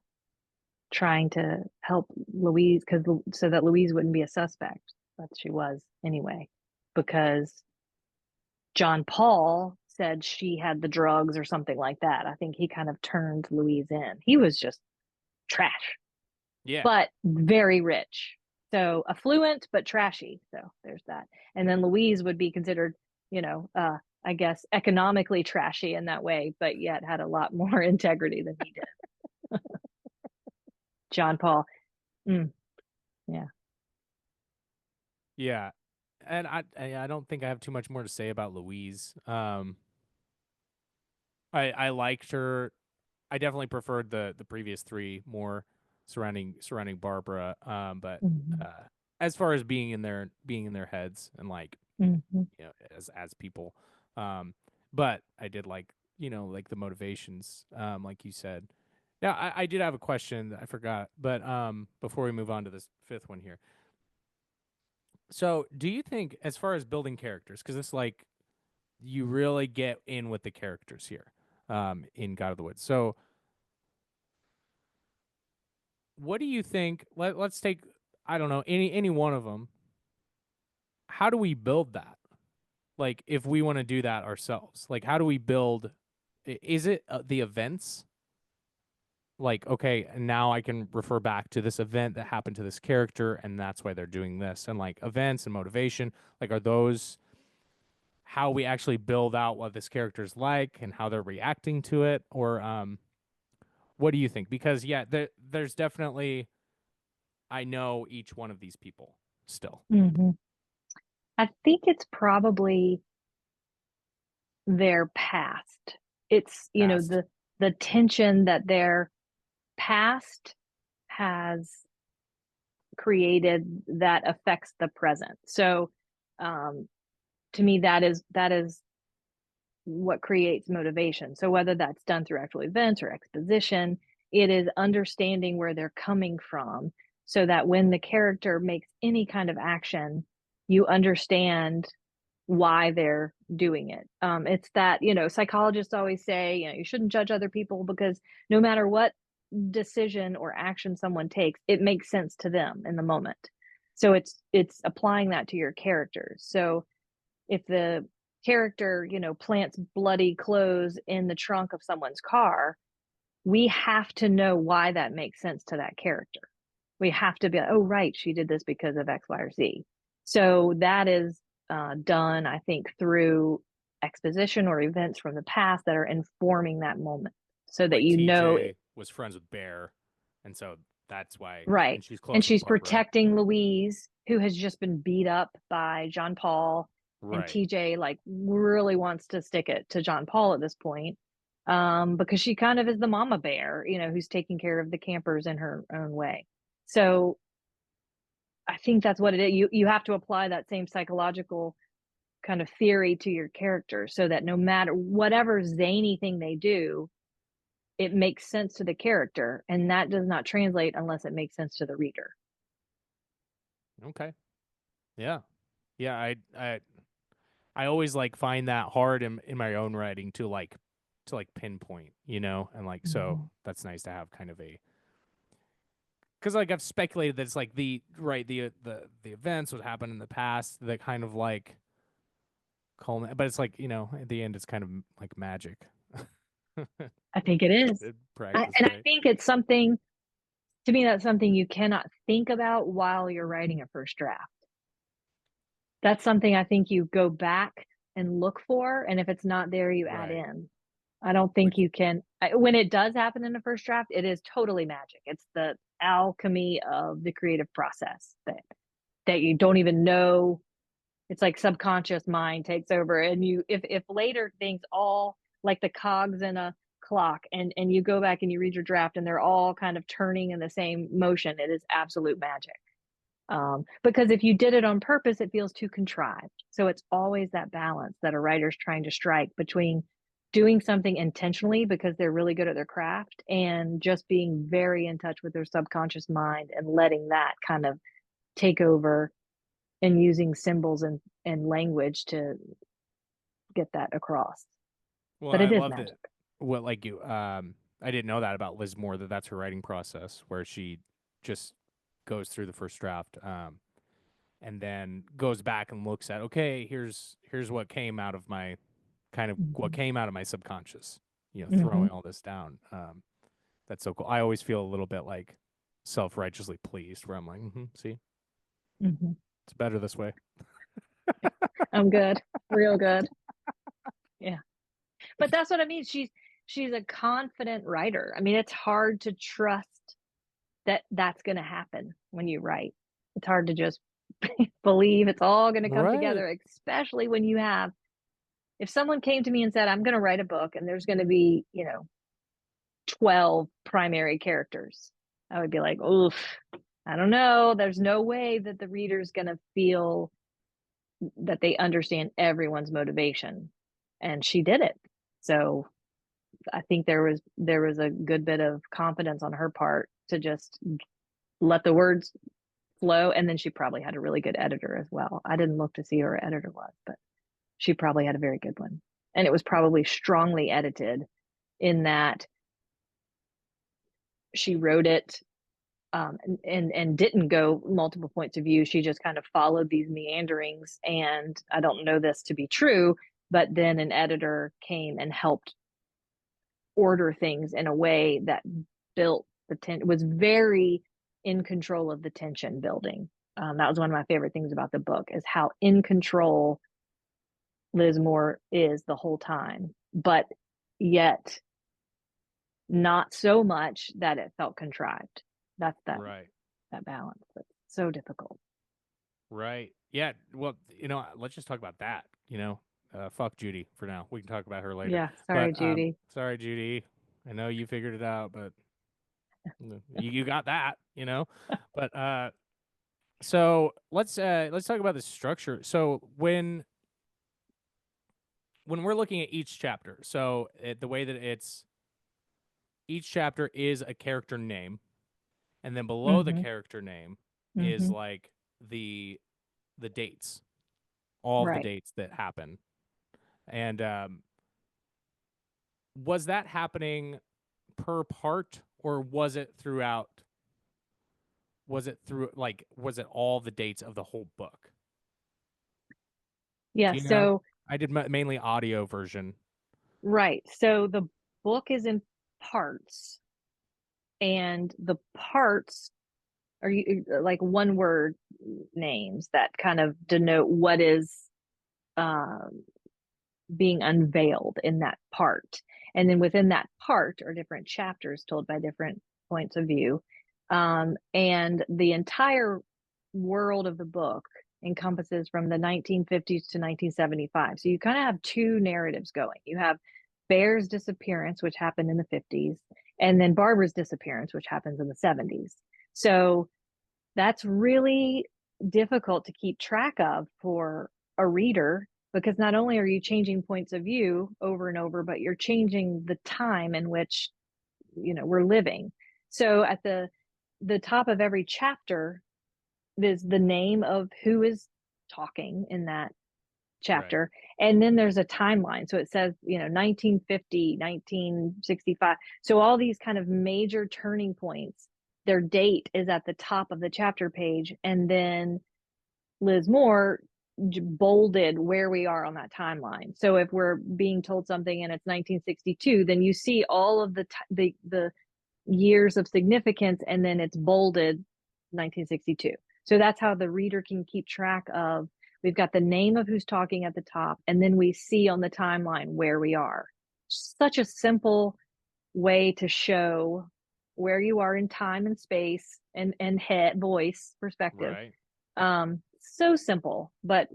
trying to help Louise because so that Louise wouldn't be a suspect, but she was anyway, because John Paul said she had the drugs or something like that. I think he kind of turned Louise in. He was just trash, Yeah. but very rich. So affluent but trashy. So there's that. And then Louise would be considered, I guess economically trashy in that way, but yet had a lot more integrity than he did. John Paul. Mm, yeah. Yeah. And I don't think I have too much more to say about Louise. I liked her. I definitely preferred the previous three more surrounding Barbara. But Mm-hmm. uh, as far as being in their heads and like Mm-hmm. as people, um, but I did like the motivations, like you said. Now I did have a question that I forgot, but before we move on to this fifth one here. So do you think as far as building characters, because it's like you really get in with the characters here, in God of the Woods. So what do you think? Let's take, I don't know, any one of them. How do we build that? Like if we want to do that ourselves, like how do we build? Is it the events? Like okay, now I can refer back to this event that happened to this character, and that's why they're doing this. And like events and motivation, like are those how we actually build out what this character's like and how they're reacting to it, or what do you think? Because yeah, there's definitely I know each one of these people still. Mm-hmm. I think it's probably their past. It's, Past. the tension that their past has created that affects the present. So, um, to me, that is what creates motivation. So whether that's done through actual events or exposition, it is understanding where they're coming from so that when the character makes any kind of action, you understand why they're doing it. It's that, psychologists always say, you shouldn't judge other people because no matter what decision or action someone takes, it makes sense to them in the moment. So it's applying that to your characters. So if the character, plants bloody clothes in the trunk of someone's car, we have to know why that makes sense to that character. We have to be like, oh, right, she did this because of X, Y, or Z. So that is done, I think, through exposition or events from the past that are informing that moment so that Like you know. TJ was friends with Bear, and so that's why. Right. And she's And close with she's Barbara. protecting Louise, who has just been beat up by John Paul. And Right. TJ like really wants to stick it to John Paul at this point. Because she kind of is the mama bear, who's taking care of the campers in her own way. So I think that's what it is. You have to apply that same psychological kind of theory to your character so that no matter whatever zany thing they do, it makes sense to the character, and that does not translate unless it makes sense to the reader. Okay. Yeah. Yeah. I always like find that hard in my own writing to pinpoint, and like so Mm-hmm. that's nice to have kind of a because like I've speculated that it's like the events what happened in the past that kind of like culminate, but it's like at the end it's kind of like magic. I think it is. Practice, And I right? think it's something, to me, that's something you cannot think about while you're writing a first draft. That's something I think you go back and look for. And if it's not there, you add Right. in. I don't think Which you can. When it does happen in the first draft, it is totally magic. It's the alchemy of the creative process that you don't even know. It's like subconscious mind takes over, and if later things all like the cogs in a clock, and you go back and you read your draft and they're all kind of turning in the same motion, it is absolute magic. Because if you did it on purpose, it feels too contrived. So it's always that balance that a writer's trying to strike between doing something intentionally because they're really good at their craft and just being very in touch with their subconscious mind and letting that kind of take over and using symbols and language to get that across. well, But I it is loved magic. it. What like you I didn't know that about Liz Moore that that's her writing process where she just goes through the first draft and then goes back and looks at okay, here's what came out of my kind of what Mm-hmm. came out of my subconscious, Mm-hmm. throwing all this down. That's so cool. I always feel a little bit like self-righteously pleased where I'm like, see, Mm-hmm. it's better this way. I'm good, real good. Yeah, but that's what I mean. She's a confident writer. I mean, it's hard to trust that that's going to happen when you write. It's hard to just believe it's all going to come Right. together, especially when you have. If someone came to me and said, "I'm going to write a book, and there's going to be, 12 primary characters," I would be like, oof, I don't know. There's no way that the reader's going to feel that they understand everyone's motivation. And she did it. So I think there was a good bit of confidence on her part to just let the words flow. And then she probably had a really good editor as well. I didn't look to see who her editor was, but she probably had a very good one. And it was probably strongly edited in that she wrote it and didn't go multiple points of view. She just kind of followed these meanderings. And I don't know this to be true, but then an editor came and helped order things in a way that built the tension, was very in control of the tension building. That was one of my favorite things about the book is how in control Liz Moore is the whole time, but yet not so much that it felt contrived. That's Right. that balance. That's so difficult. Right. Yeah. Well, let's just talk about that. Fuck Judy for now. We can talk about her later. Yeah. Sorry, But Judy. sorry, Judy. I know you figured it out, but you got that. But let's talk about the structure. So when we're looking at each chapter, so the way that it's each chapter is a character name, and then below the Mm-hmm. character name is Mm-hmm. like the the dates, all of the Right. dates that happen. And was that happening per part, or was it throughout? Was it was it all the dates of the whole book? Yeah. Do you know? So, I did mainly audio version. right. So the book is in parts, and the parts are like one word names that kind of denote what is um, being unveiled in that part. And then within that part are different chapters told by different points of view. And the entire world of the book encompasses from the 1950s to 1975. So you kind of have two narratives going. You have Bear's disappearance, which happened in the 50s, and then Barbara's disappearance, which happens in the 70s. So that's really difficult to keep track of for a reader, because not only are you changing points of view over and over, but you're changing the time in which we're living. So at the top of every chapter is the name of who is talking in that Right. chapter, and then there's a timeline. So it says 1950, 1965. So all these kind of major turning points, their date is at the top of the chapter page, and then Liz Moore bolded where we are on that timeline. So if we're being told something and it's 1962, then you see all of the years of significance, and then it's bolded 1962. So that's how the reader can keep track of. We've got the name of who's talking at the top, and then we see on the timeline where we are. Such a simple way to show where you are in time and space, and head voice perspective. Right. So simple, but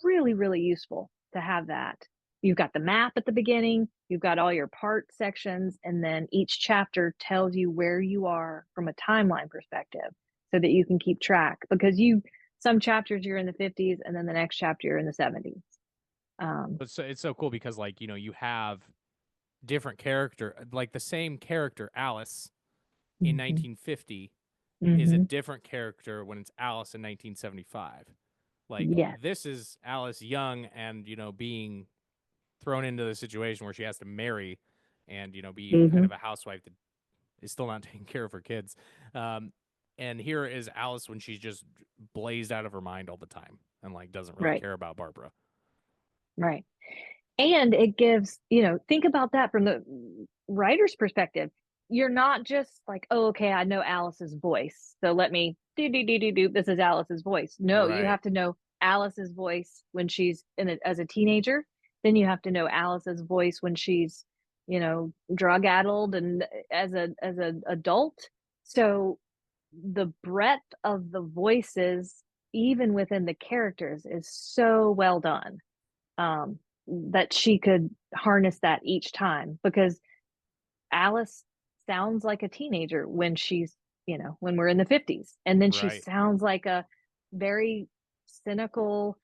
really, really useful to have that. You've got the map at the beginning, you've got all your part sections, and then each chapter tells you where you are from a timeline perspective so that you can keep track, because some chapters you're in the 50s, and then the next chapter you're in the 70s. But it's so cool because you have different character, like the same character Alice in Mm-hmm. 1950 is a Mm-hmm. different character when it's Alice in 1975. Like Yes. this is Alice young and being thrown into the situation where she has to marry and be kind Mm-hmm. of a housewife that is still not taking care of her kids. Um, and here is Alice when she's just blazed out of her mind all the time and doesn't really Right. care about Barbara. Right. And it gives, think about that from the writer's perspective. You're not just like, oh, okay, I know Alice's voice, so let me do. This is Alice's voice. No, you Right. have to know Alice's voice when she's as a teenager. Then you have to know Alice's voice when she's, drug addled, and as a adult. So the breadth of the voices, even within the characters, is so well done. That she could harness that each time, because Alice sounds like a teenager when she's, when we're in the 50s. And then she Right. sounds like a very cynical,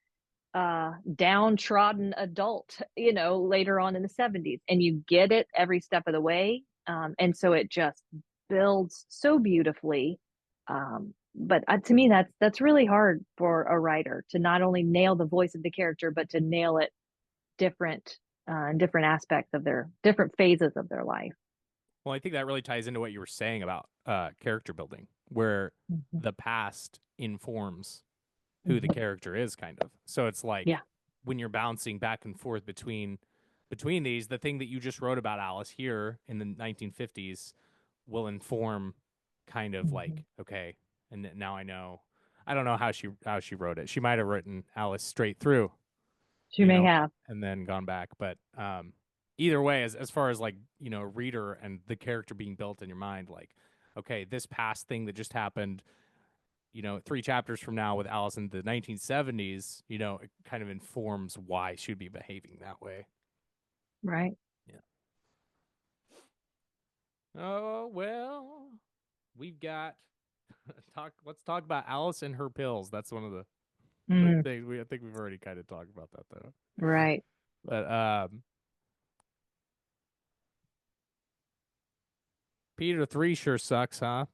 downtrodden adult, later on in the 70s. And you get it every step of the way. And so it just builds so beautifully. But to me, that's really hard for a writer, to not only nail the voice of the character, but to nail it different different aspects of their different phases of their life. Well, I think that really ties into what you were saying about character building, where Mm-hmm. the past informs who the Mm-hmm. character is, kind of. So it's like Yeah. when you're bouncing back and forth between these, the thing that you just wrote about Alice here in the 1950s will inform kind of Mm-hmm. like, okay, and now I know. I don't know how she wrote it. She might have written Alice straight through, She may and have. then gone back. But either way, as far as reader and the character being built in your mind, like, okay, this past thing that just happened, 3 chapters from now with Alice in the 1970s, it kind of informs why she'd be behaving that way. Right. Yeah. Oh well, we've got Let's talk about Alice and her pills. That's one of the Mm, things I think we've already kind of talked about that though. right. But Peter 3 sure sucks, huh?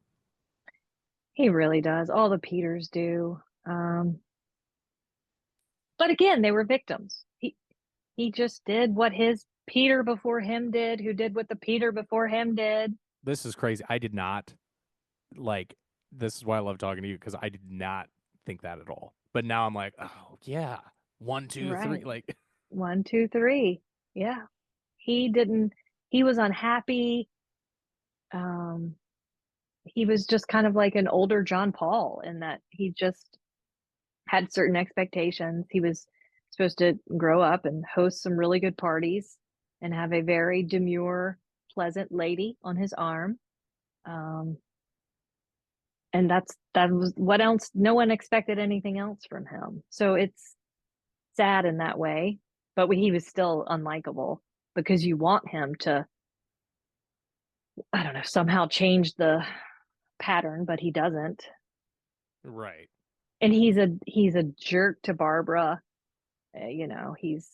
He really does. All the Peters do. But again, they were victims. He just did what his Peter before him did, who did what the Peter before him did. This is crazy. I did not like. This is why I love talking to you, because I did not think that at all. But now I'm like, oh yeah, one, two, three. Right. Like, 1, 2, 3. Yeah. He didn't, he was unhappy. Um, he was just kind of like an older John Paul in that he just had certain expectations. He was supposed to grow up and host some really good parties and have a very demure, pleasant lady on his arm. Um, and that was what else. No one expected anything else from him. So it's sad in that way, but he was still unlikable because you want him to, I don't know, somehow change the pattern, but he doesn't. right. And he's a jerk to Barbara. You know, he's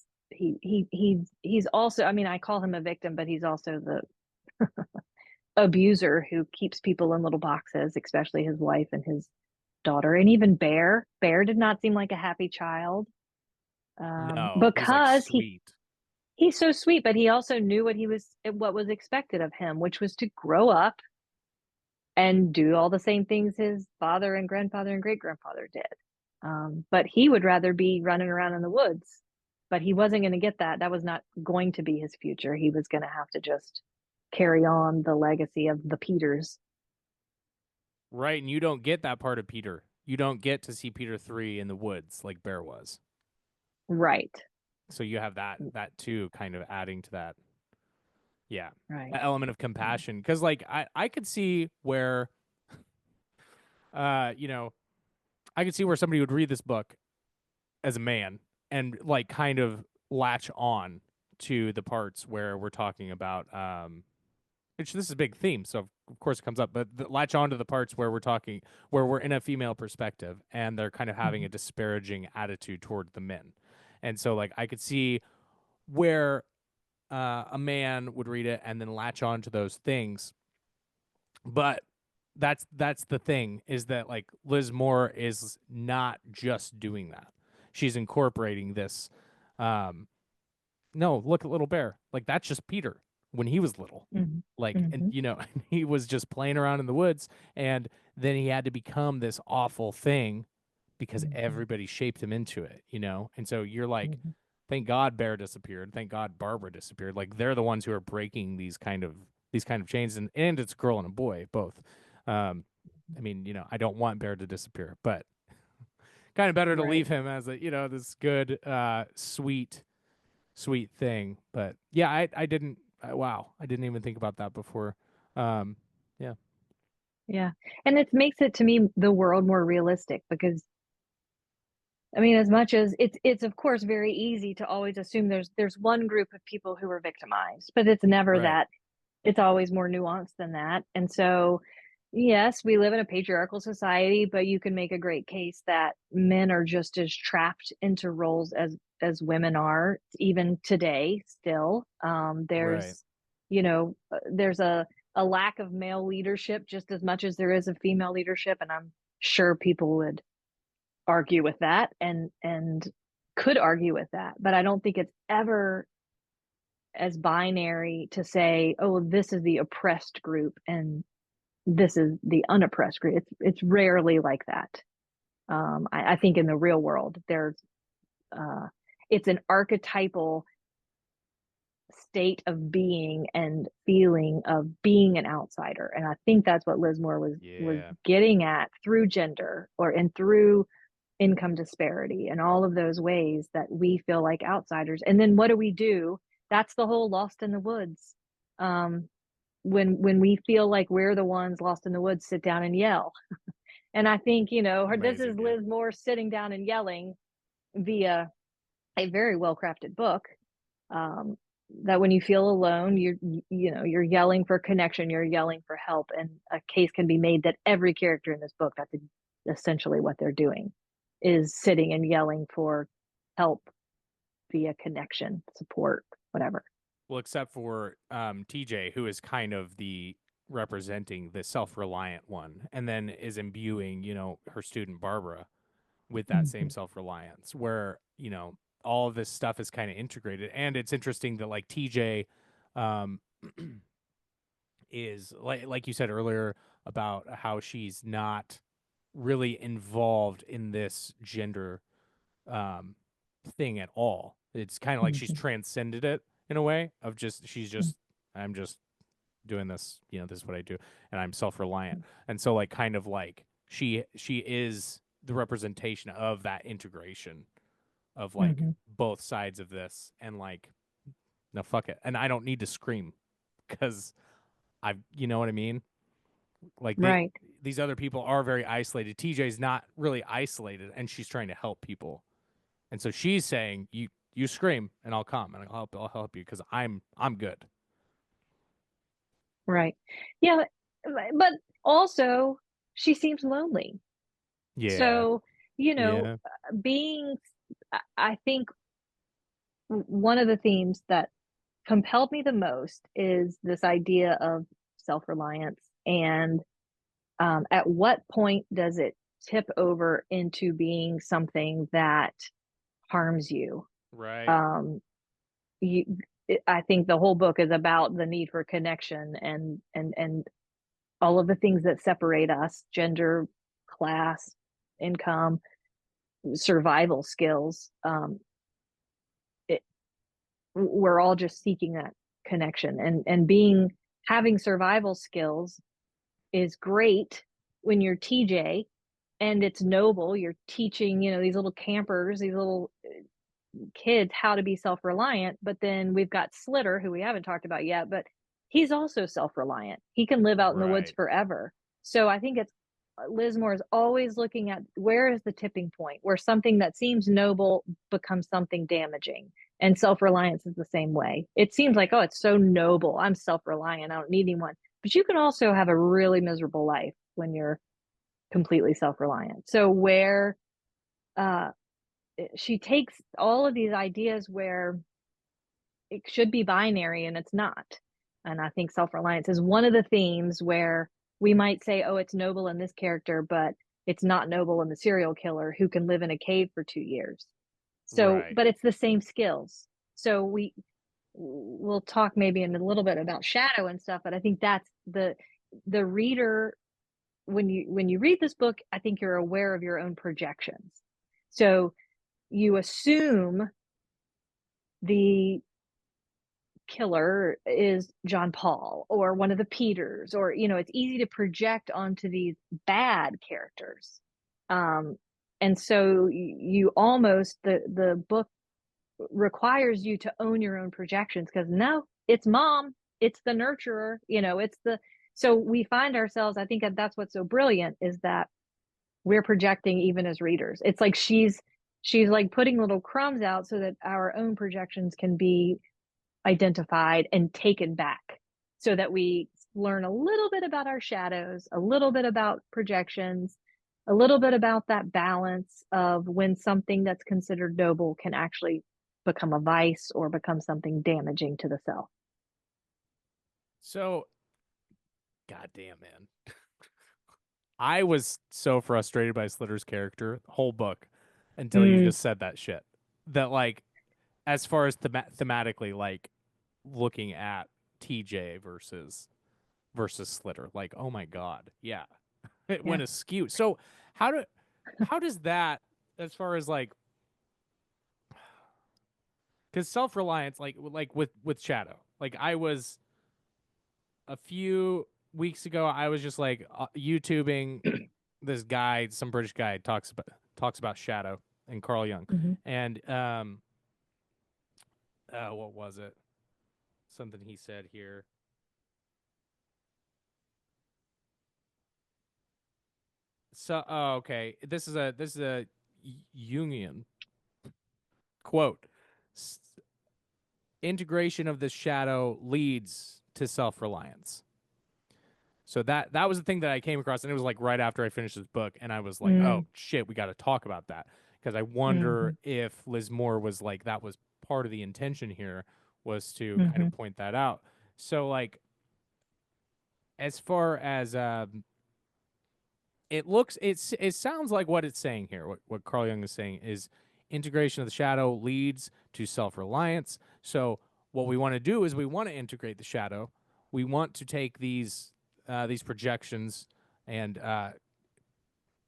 also, I mean, I call him a victim, but he's also the abuser who keeps people in little boxes, especially his wife and his daughter. And even Bear did not seem like a happy child. No, he's like Because sweet. he's so sweet, but he also knew what was expected of him, which was to grow up and do all the same things his father and grandfather and great grandfather did. But he would rather be running around in the woods. But he wasn't going to get that. That was not going to be his future. He was going to have to just carry on the legacy of the Peters. Right, and you don't get that part of Peter. You don't get to see Peter 3 in the woods like Bear was. Right. So you have that too, kind of adding to that. Yeah, Right. that element of compassion, because like I could see where, you know, I could see where somebody would read this book as a man and like kind of latch on to the parts where we're talking about which this is a big theme, so of course it comes up, but latch on to the parts where we're talking, where we're in a female perspective and they're kind of having Mm-hmm. a disparaging attitude toward the men. And so like I could see where a man would read it and then latch on to those things. But that's the thing, is that like Liz Moore is not just doing that. She's incorporating this. Um, no, look at Little Bear. Like that's just Peter when he was little. Mm-hmm. Like, and Mm-hmm. you know, he was just playing around in the woods, and then he had to become this awful thing because Mm-hmm. everybody shaped him into it, you know? And so you're like, Mm-hmm. thank God Bear disappeared. Thank God Barbara disappeared. Like they're the ones who are breaking these kind of chains, and it's a girl and a boy both. Um, I mean, you know, I don't want Bear to disappear, but kind of better to Right. leave him as a, you know, this good, sweet thing. But yeah, I didn't. Wow, I didn't even think about that before. Um, yeah, Yeah. And it makes it to me the world more realistic because I mean, as much as it's of course very easy to always assume there's one group of people who are victimized, but it's never right, that. It's always more nuanced than that. And so, yes, we live in a patriarchal society, but you can make a great case that men are just as trapped into roles as women are, even today. Still, right. there's a lack of male leadership just as much as there is of female leadership, and I'm sure people would argue with that and could argue with that, but I don't think it's ever as binary to say, oh, this is the oppressed group and this is the unoppressed group. It's rarely like that. I think in the real world there's uh, it's an archetypal state of being and feeling of being an outsider, and I think that's what Liz Moore was Yeah, getting at through gender or and through income disparity and all of those ways that we feel like outsiders. And then what do we do? That's the whole lost in the woods. Um, when we feel like we're the ones lost in the woods, sit down and yell. And I think, this is amazing. Yeah, Liz Moore sitting down and yelling via a very well crafted book. Um, that when you feel alone, you're yelling for connection, you're yelling for help, and a case can be made that every character in this book, that's essentially what they're doing, is sitting and yelling for help via connection, support, whatever. well, except for TJ, who is kind of the representing the self-reliant one, and then is imbuing, you know, her student Barbara with that same Mhm. self-reliance where, all of this stuff is kind of integrated. And it's interesting that like TJ um is like you said earlier about how she's not really involved in this gender um thing at all. It's kind of like she's Mhm. transcended it in a way of just she's just I'm just doing this, this is what I do, and I'm self-reliant. And so like kind of like she is the representation of that integration of like Mhm. both sides of this, and like, no, fuck it. And I don't need to scream because you know what I mean? Like Right. these other people are very isolated. TJ's not really isolated, and she's trying to help people. And so she's saying, you scream and I'll come and I'll help you because I'm good. Right. Yeah, but also she seems lonely. Yeah. So, you know, Yeah. being, I think one of the themes that compelled me the most is this idea of self-reliance, and at what point does it tip over into being something that harms you? Right. Um, you, I think the whole book is about the need for connection, and all of the things that separate us: gender, class, income, survival skills. It, we're all just seeking that connection, and being having survival skills is great when you're TJ, and it's noble. You're teaching, these little campers, these little kids how to be self-reliant. But then we've got Slitter, who we haven't talked about yet, but he's also self-reliant. He can live out in the woods Right. forever. So I think it's Liz Moore is always looking at where is the tipping point where something that seems noble becomes something damaging. And self-reliance is the same way. It seems like, oh, it's so noble, I'm self-reliant, I don't need anyone. But you can also have a really miserable life when you're completely self-reliant. So where uh, she takes all of these ideas where it should be binary and it's not. And I think self-reliance is one of the themes where we might say, oh, it's noble in this character, but it's not noble in the serial killer who can live in a cave for 2 years. So, Right. but it's the same skills. So we'll talk maybe in a little bit about shadow and stuff, but I think that's the reader, when you read this book, I think you're aware of your own projections. So you assume the killer is John Paul or one of the Peters, or it's easy to project onto these bad characters. Um, and so you almost the book requires you to own your own projections, because no, it's mom, it's the nurturer, it's the so we find ourselves, I think that's what's so brilliant, is that we're projecting even as readers. It's like she's like putting little crumbs out so that our own projections can be identified and taken back, so that we learn a little bit about our shadows, a little bit about projections, a little bit about that balance of when something that's considered noble can actually become a vice or become something damaging to the self. So, goddamn, man. I was so frustrated by Slitter's character the whole book until you Mm, just said that shit. That like, as far as thematically, like looking at TJ versus Slitter, like, oh my god, yeah, it yeah. went askew. So how do how does that, as far as like, because self-reliance, like with Shadow, like I was a few weeks ago, I was just like YouTubing this guy, some British guy talks about Shadow and Carl Jung, Mm-hmm. and what was it? Something he said here. So, oh, okay, this is a Jungian quote. Integration of the shadow leads to self-reliance. So that was the thing that I came across, and it was like right after I finished this book, and I was like, Mm, oh shit, we got to talk about that, because I wonder mm-hmm. if Liz Moore was like, that was part of the intention here, was to kind Mm-hmm. of point that out. So like, as far as it sounds like what it's saying here. What Carl Jung is saying is integration of the shadow leads to self-reliance. So what we want to do is we want to integrate the shadow. We want to take these projections and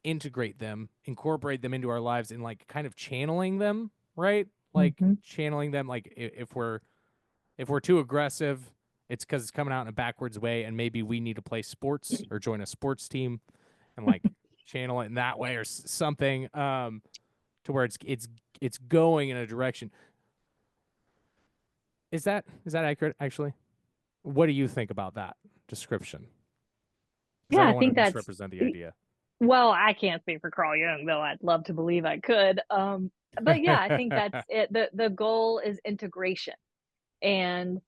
integrate them, incorporate them into our lives, and like kind of channeling them, right? Like Mm-hmm. channeling them. Like if we're too aggressive, it's because it's coming out in a backwards way, and maybe we need to play sports or join a sports team and like channel it in that way or something, to where it's going in a direction. Is that accurate? Actually, what do you think about that description? Because Yeah, I I don't want to think that's misrepresent the idea. well, I can't speak for Carl Jung, though I'd love to believe I could. But yeah, I think that's it. The goal is integration. And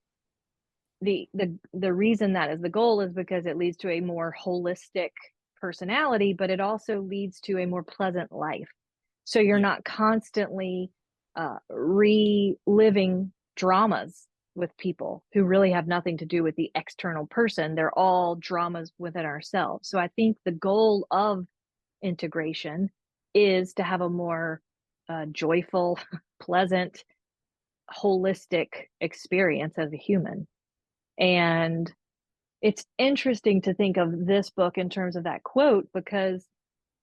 the reason that is the goal is because it leads to a more holistic personality, but it also leads to a more pleasant life. So you're Yeah. not constantly reliving dramas with people who really have nothing to do with the external person. They're all dramas within ourselves. So I think the goal of integration is to have a more joyful, pleasant, holistic experience as a human. And it's interesting to think of this book in terms of that quote because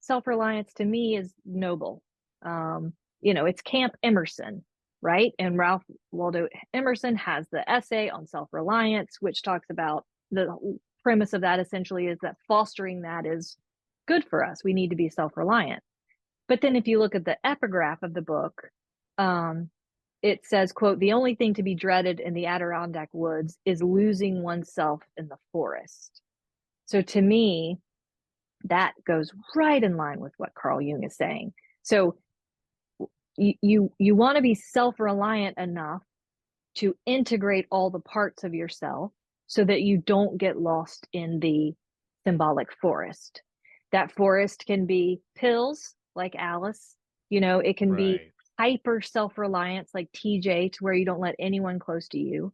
self-reliance to me is noble. It's Camp Emerson, right? And Ralph Waldo Emerson has the essay on self-reliance, which talks about the premise of that essentially is that fostering that is good for us. We need to be self-reliant. But then if you look at the epigraph of the book, um, it says, quote, the only thing to be dreaded in the Adirondack woods is losing oneself in the forest. So to me, that goes right in line with what Carl Jung is saying. So you want to be self-reliant enough to integrate all the parts of yourself so that you don't get lost in the symbolic forest. That forest can be pills like Alice, it can be Right. hyper self-reliance like TJ to where you don't let anyone close to you.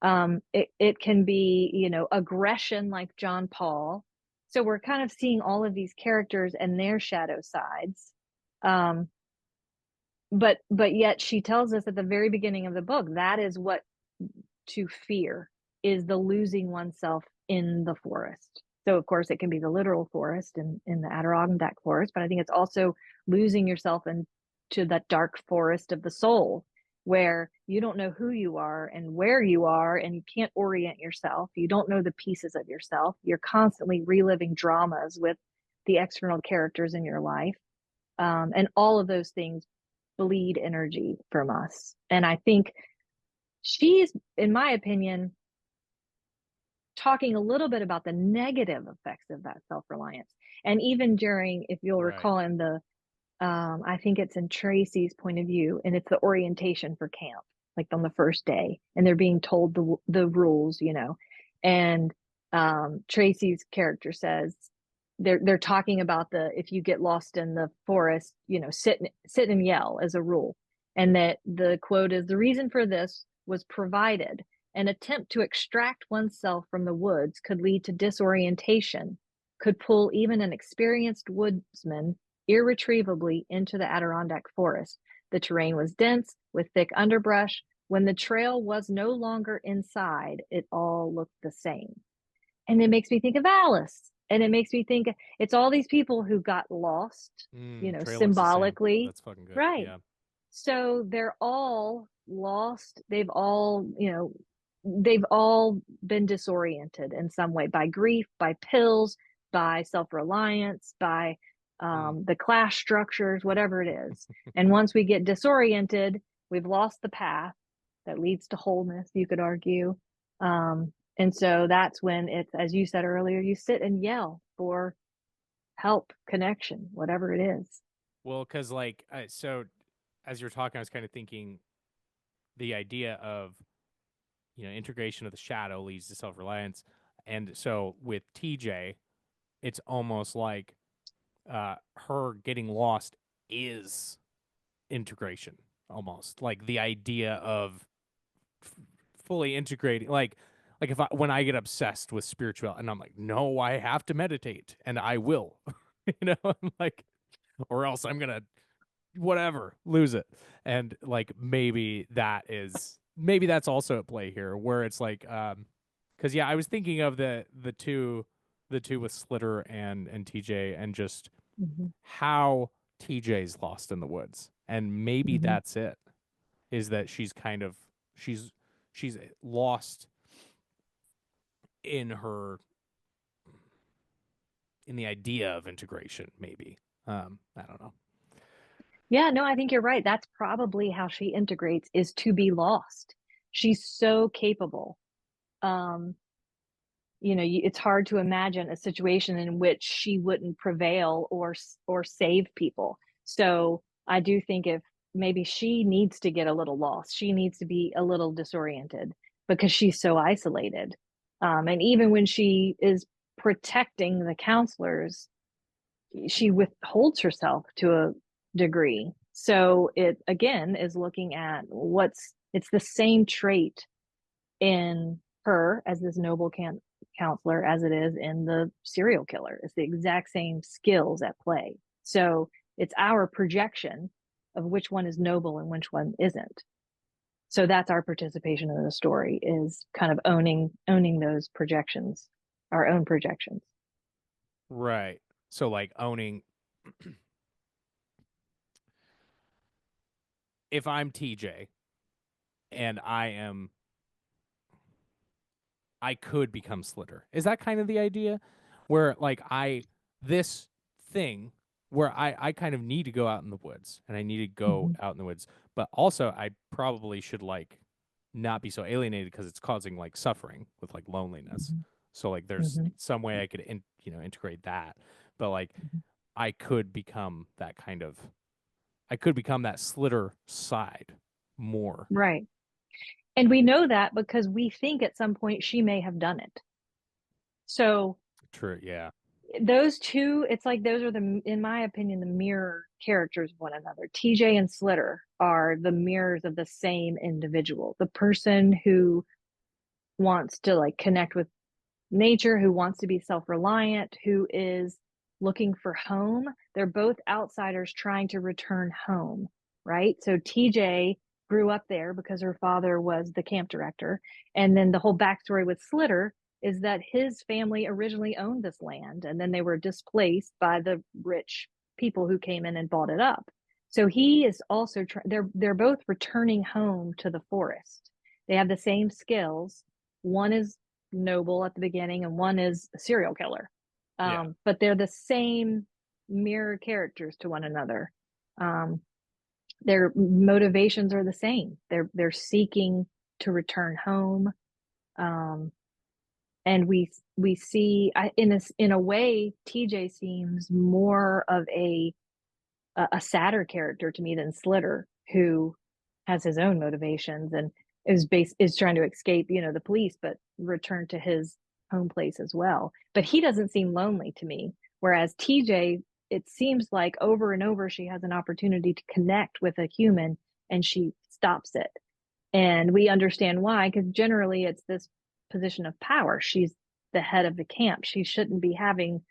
It can be, aggression like John Paul. So we're kind of seeing all of these characters and their shadow sides. Um, but yet she tells us at the very beginning of the book that is what to fear is the losing oneself in the forest. So of course it can be the literal forest in the Adirondack forest, but I think it's also losing yourself into that dark forest of the soul where you don't know who you are and where you are and you can't orient yourself. You don't know the pieces of yourself. You're constantly reliving dramas with the external characters in your life. And all of those things bleed energy from us. And I think she's, in my opinion, talking a little bit about the negative effects of that self-reliance. And even during, if you'll Right. recall in I think it's in Tracy's point of view, and it's the orientation for camp, like on the first day, and they're being told the rules, and Tracy's character says they're talking about the if you get lost in the forest, sit and yell as a rule, and that the quote is the reason for this was provided. An attempt to extract oneself from the woods could lead to disorientation, could pull even an experienced woodsman irretrievably into the Adirondack forest. The terrain was dense with thick underbrush. When the trail was no longer inside, it all looked the same. And it makes me think of Alice. And it makes me think it's all these people who got lost, Trail looks the same. symbolically. That's fucking good. Right. Yeah. So they're all lost. They've all been disoriented in some way by grief, by pills, by self-reliance, by Mm. the class structures, whatever it is. And once we get disoriented, we've lost the path that leads to wholeness, you could argue. And so that's when it's, as you said earlier, you sit and yell for help, connection, whatever it is. Well, because so as you're talking, I was kind of thinking the idea of integration of the shadow leads to self reliance, and so with TJ, it's almost like her getting lost is integration, almost like the idea of f- fully integrating, like if when I get obsessed with spirituality, and I'm like, no, I have to meditate, and I will. I'm like, or else I'm gonna whatever lose it. And like maybe that's also at play here, where it's like, because yeah, I was thinking of the two with Slitter and TJ, and just Hmm. how TJ's lost in the woods, and maybe Hmm. that's it, is that she's she's lost in her in the idea of integration, maybe. I don't know. Yeah, no, I think you're right. That's probably how she integrates, is to be lost. She's so capable. Um, it's hard to imagine a situation in which she wouldn't prevail or save people. So I do think if maybe she needs to get a little lost, she needs to be a little disoriented because she's so isolated. And even when she is protecting the counselors, she withholds herself to a degree. So it again is looking at it's the same trait in her as this noble counselor as it is in the serial killer. It's the exact same skills at play. So it's our projection of which one is noble and which one isn't. So that's our participation in the story, is kind of owning those projections, our own projections. Right. So like owning, if I'm TJ and I could become Slitter. Is that kind of the idea? Where like this thing where I kind of need to go out in the woods, and I need to go Mm-hmm. out in the woods, but also I probably should like not be so alienated because it's causing like suffering with like loneliness. So like there's Mm-hmm. some way I could integrate that. But like I could become that kind of I could become that Slitter side more. Right. And we know that because we think at some point she may have done it. So True, yeah. those two, it's like those are in my opinion, the mirror characters of one another. TJ and Slitter are the mirrors of the same individual. The person who wants to like connect with nature, who wants to be self-reliant, who is looking for home. They're both outsiders trying to return home, right? So TJ grew up there because her father was the camp director. And then the whole backstory with Slitter is that his family originally owned this land, and then they were displaced by the rich people who came in and bought it up. So he is also they're both returning home to the forest. They have the same skills. One is noble at the beginning and one is a serial killer. Yeah. But they're the same mirror characters to one another. Um, their motivations are the same. They're seeking to return home. Um, and we see in a way TJ seems more of a sadder character to me than Slitter, who has his own motivations and is trying to escape, the police, but return to his home place as well. But he doesn't seem lonely to me. Whereas TJ, it seems like over and over she has an opportunity to connect with a human and she stops it. And we understand why, because generally it's this position of power. She's the head of the camp. She shouldn't be having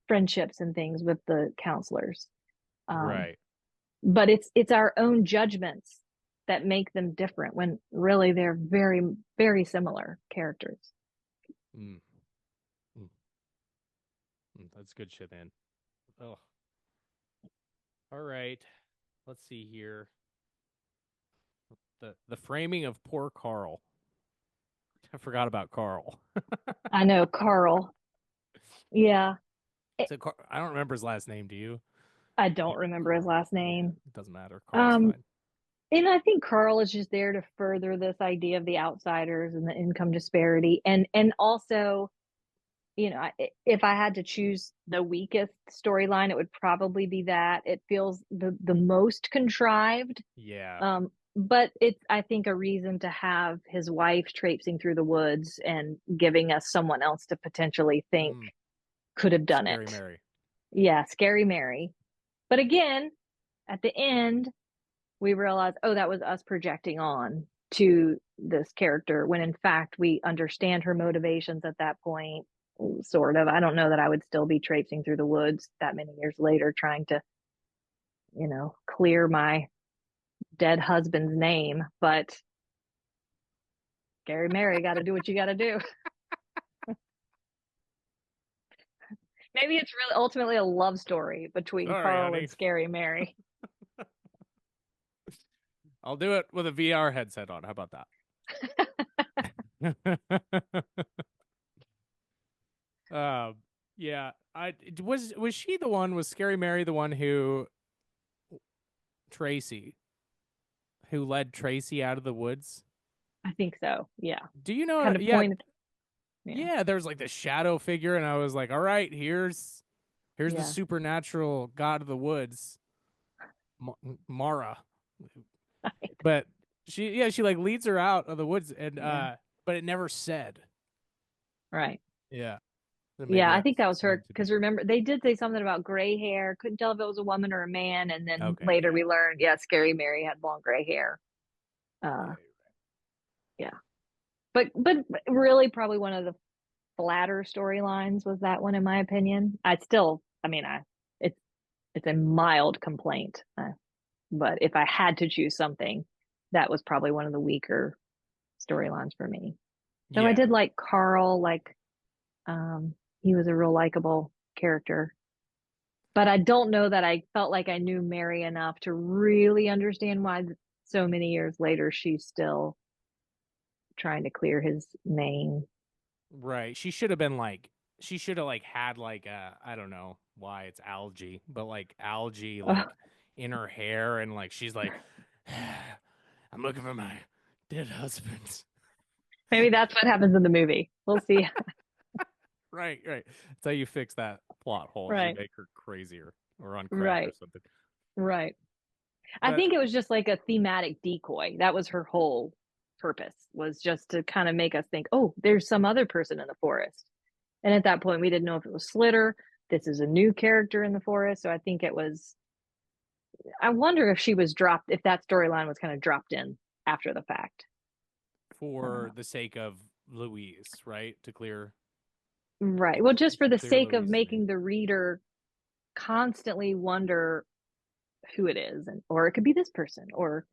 friendships and things with the counselors. Um, Right. but it's our own judgments that make them different when really they're very, very similar characters. Mm, mm, that's good shit, man. Oh, all right. Let's see here. The framing of poor Carl. I forgot about Carl. I know Carl. Yeah, it, So I don't remember his last name. Do you? I don't remember his last Yeah, name. it doesn't matter. Carl's Um, fine. and I think Carl is just there to further this idea of the outsiders and the income disparity, and also, if I had to choose the weakest storyline, it would probably be that. It feels the most contrived. Yeah. But it's, I think, a reason to have his wife traipsing through the woods and giving us someone else to potentially think Mm, could have done Scary it. Mary. Yeah, Scary Mary. But again, at the end, we realize, oh, that was us projecting on to this character when in fact we understand her motivations at that point. sort of. I don't know that I would still be traipsing through the woods that many years later trying to, clear my dead husband's name, but Scary Mary, got to do what you got to do. Maybe it's really ultimately a love story between Sorry, Carl honey. and Scary Mary. I'll do it with a VR headset on. How about that? um, yeah. I was she the one, was Scary Mary the one who Tracy who led Tracy out of the woods? I think so. Yeah. Do you know? Kind of Yeah, pointed. Yeah. yeah. There's like the shadow figure, and I was like, all right, here's the Yeah. supernatural god of the woods, Mara. But she like leads her out of the woods, and Yeah. but it never said. Right. Yeah, then maybe Yeah, I that's think that was her meant to because be. remember they did say something about gray hair. Couldn't tell if it was a woman or a man, and then Okay, later yeah, we learned, yeah, Scary Mary had long gray hair. yeah. Uh, yeah, but really, probably one of the flatter storylines was that one, in my opinion. I mean, it's it's a mild complaint, but if I had to choose something, that was probably one of the weaker storylines for me. Though I Yeah. did like Carl, like um, he was a real likable character. But I don't know that I felt like I knew Mary enough to really understand why so many years later she's still trying to clear his name. Right. She should have had like I don't know why it's algae, but like algae Oh, like in her hair, and like she's like I'm looking for my dead husband. maybe that's what happens in the movie. We'll see. Right, right. That's how you fix that plot hole, is you Right, make her crazier or on crack or right, something. right. I But think it was just like a thematic decoy. That was her whole purpose, was just to kind of make us think, oh, there's some other person in the forest. And at that point, we didn't know if it was Slitter. This is a new character in the forest. So I think it was, I wonder if she was dropped, if that storyline was kind of dropped in after the fact. for Uh, the sake of Louise, right? To clear right. Well, just for the clear sake of Louise's name. making the reader constantly wonder who it is, and or it could be this person, or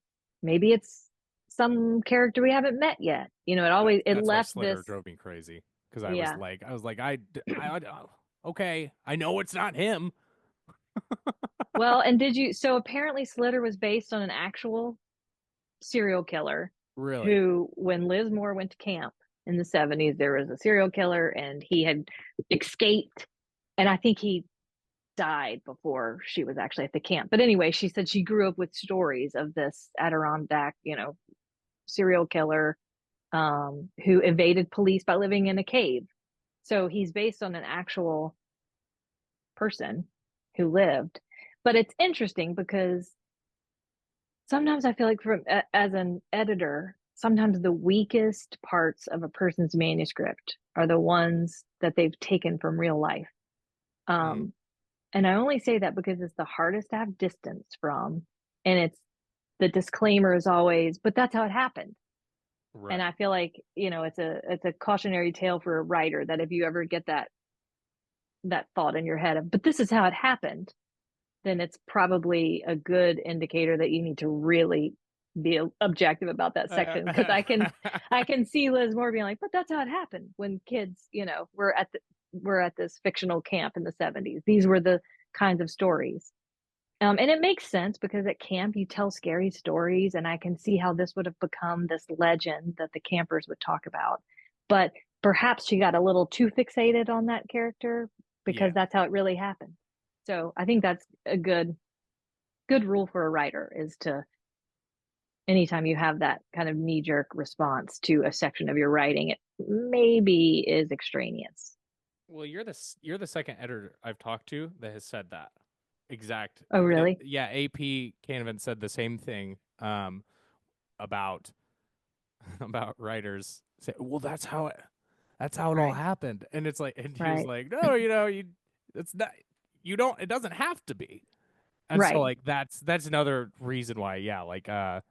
maybe it's some character we haven't met yet. It That's why left Slitter this. drove me crazy, because Yeah. I was like, okay, I know it's not him. Well, and so apparently Slitter was based on an actual serial killer Really? who, when Liz Moore went to camp in the 70s, there was a serial killer and he had escaped. And I think he died before she was actually at the camp. But anyway, she said she grew up with stories of this Adirondack, serial killer who evaded police by living in a cave. So he's based on an actual person who lived. But it's interesting because sometimes I feel like, as an editor, sometimes the weakest parts of a person's manuscript are the ones that they've taken from real life. Mm, Um, and I only say that because it's the hardest to have distance from. And it's the disclaimer is always, but that's how it happened. And I right. feel like, it's a cautionary tale for a writer that if you ever get that thought in your head of, but this is how it happened, then it's probably a good indicator that you need to really be objective about that section. Because I can see Liz Moore being like, but that's how it happened when kids, were at this fictional camp in the 70s. These were the kinds of stories. And it makes sense because at camp you tell scary stories, and I can see how this would have become this legend that the campers would talk about. But perhaps she got a little too fixated on that character because Yeah. that's how it really happened. So I think that's a good rule for a writer, is to, anytime you have that kind of knee jerk response to a section of your writing, it maybe is extraneous. Well, you're the second editor I've talked to that has said that exact. Oh, really? Yeah, AP Canavan said the same thing about about writers say, well, that's how it all Right. happened, and it's like, and he was Right. like, no, it's not, you don't, it doesn't have to be, and so Right. like that's another reason why, yeah, like I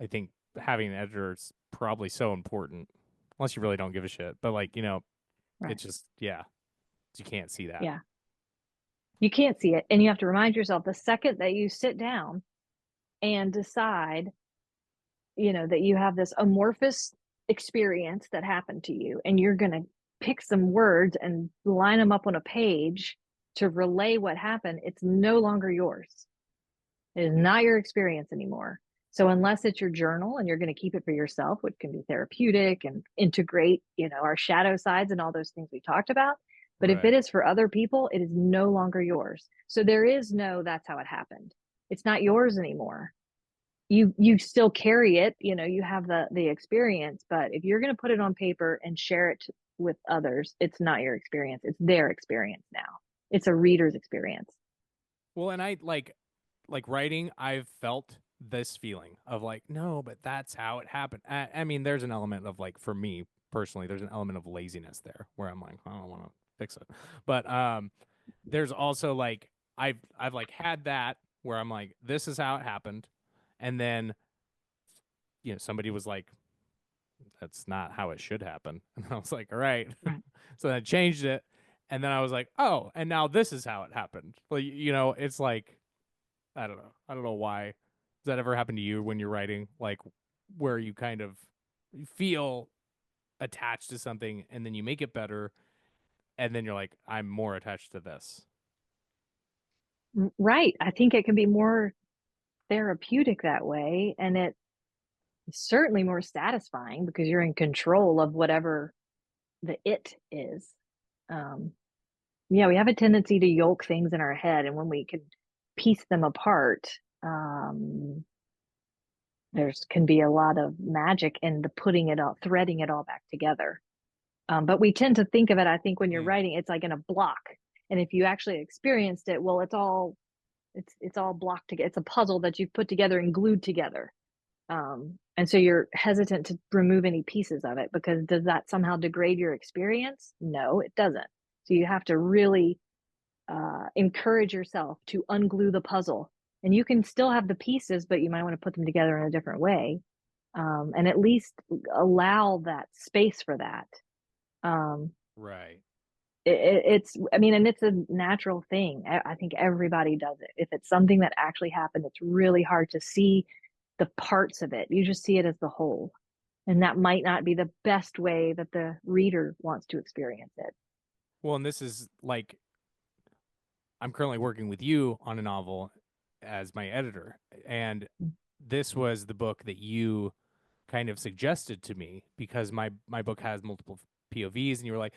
think having an editor is probably so important, unless you really don't give a shit, but like Right. It's just, yeah, you can't see that. Yeah. You can't see it. And you have to remind yourself the second that you sit down and decide, that you have this amorphous experience that happened to you, and you're going to pick some words and line them up on a page to relay what happened, it's no longer yours. It is not your experience anymore. So unless it's your journal and you're going to keep it for yourself, which can be therapeutic and integrate, our shadow sides and all those things we talked about. But if it is for other people, it is no longer yours. So there is no, that's how it happened. It's not yours anymore. You still carry it, you have the experience, but if you're going to put it on paper and share it with others, it's not your experience. It's their experience now. It's a reader's experience. Well, and I like writing, I've felt this feeling of like, no, but that's how it happened. I mean, there's an element of like, for me personally, there's an element of laziness there where I'm like, I don't want to fix it. But there's also like, I've like had that where I'm like, this is how it happened. And then, somebody was like, that's not how it should happen. And I was like, all right. Right. So then I changed it. And then I was like, oh, and now this is how it happened. Like, it's like, I don't know. I don't know why. Does that ever happen to you when you're writing, like where you kind of feel attached to something and then you make it better and then you're like, I'm more attached to this? Right. I think it can be more therapeutic that way. And it's certainly more satisfying because you're in control of whatever the it is. Yeah, we have a tendency to yolk things in our head. And when we can piece them apart, there's can be a lot of magic in the threading it all back together. But we tend to think of it, I think, when you're writing, it's like in a block. And if you actually experienced it, well, it's all blocked together. It's a puzzle that you've put together and glued together. And so you're hesitant to remove any pieces of it because does that somehow degrade your experience? No, it doesn't. So you have to really encourage yourself to unglue the puzzle. And you can still have the pieces, but you might want to put them together in a different way. And at least allow that space for that. Right. It's, I mean, and it's a natural thing. I think everybody does it. If it's something that actually happened, it's really hard to see the parts of it. You just see it as the whole. And that might not be the best way that the reader wants to experience it. Well, and this is like, I'm currently working with you on a novel as my editor. And this was the book that you kind of suggested to me because my book has multiple POVs and you were like,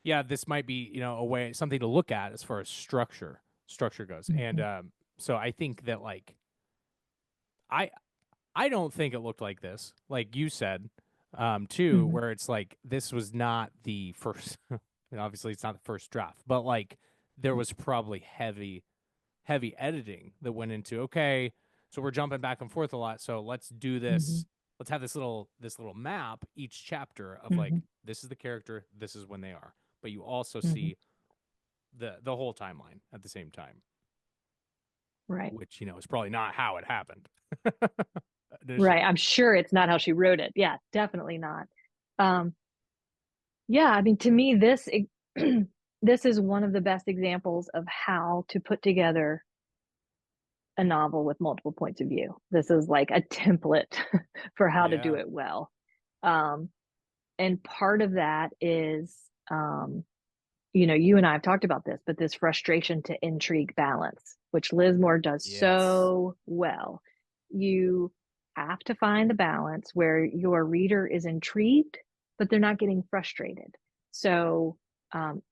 yeah, this might be, a way, something to look at as far as structure goes. Mm-hmm. And so I think that like, I don't think it looked like this, like you said, too, Mm-hmm. where it's like, this was not the first, obviously it's not the first draft, but like there was probably heavy editing that went into, okay, so we're jumping back and forth a lot. So let's do Mm-hmm. this. Let's have this little map each chapter of like, Mm-hmm. this is the character, this is when they are. But you also Mm-hmm. see the whole timeline at the same time, Right. which is probably not how it happened. Right. Initially. I'm sure it's not how she wrote it. Yeah, definitely not. Um, yeah, I mean, to me, this this is one of the best examples of how to put together a novel with multiple points of view. This is like a template for how to do Yeah. it well. Um, and part of that is, you and I have talked about this, but this frustration to intrigue balance, which Liz Moore does Yes. so well. You have to find the balance where your reader is intrigued, but they're not getting frustrated. So, um,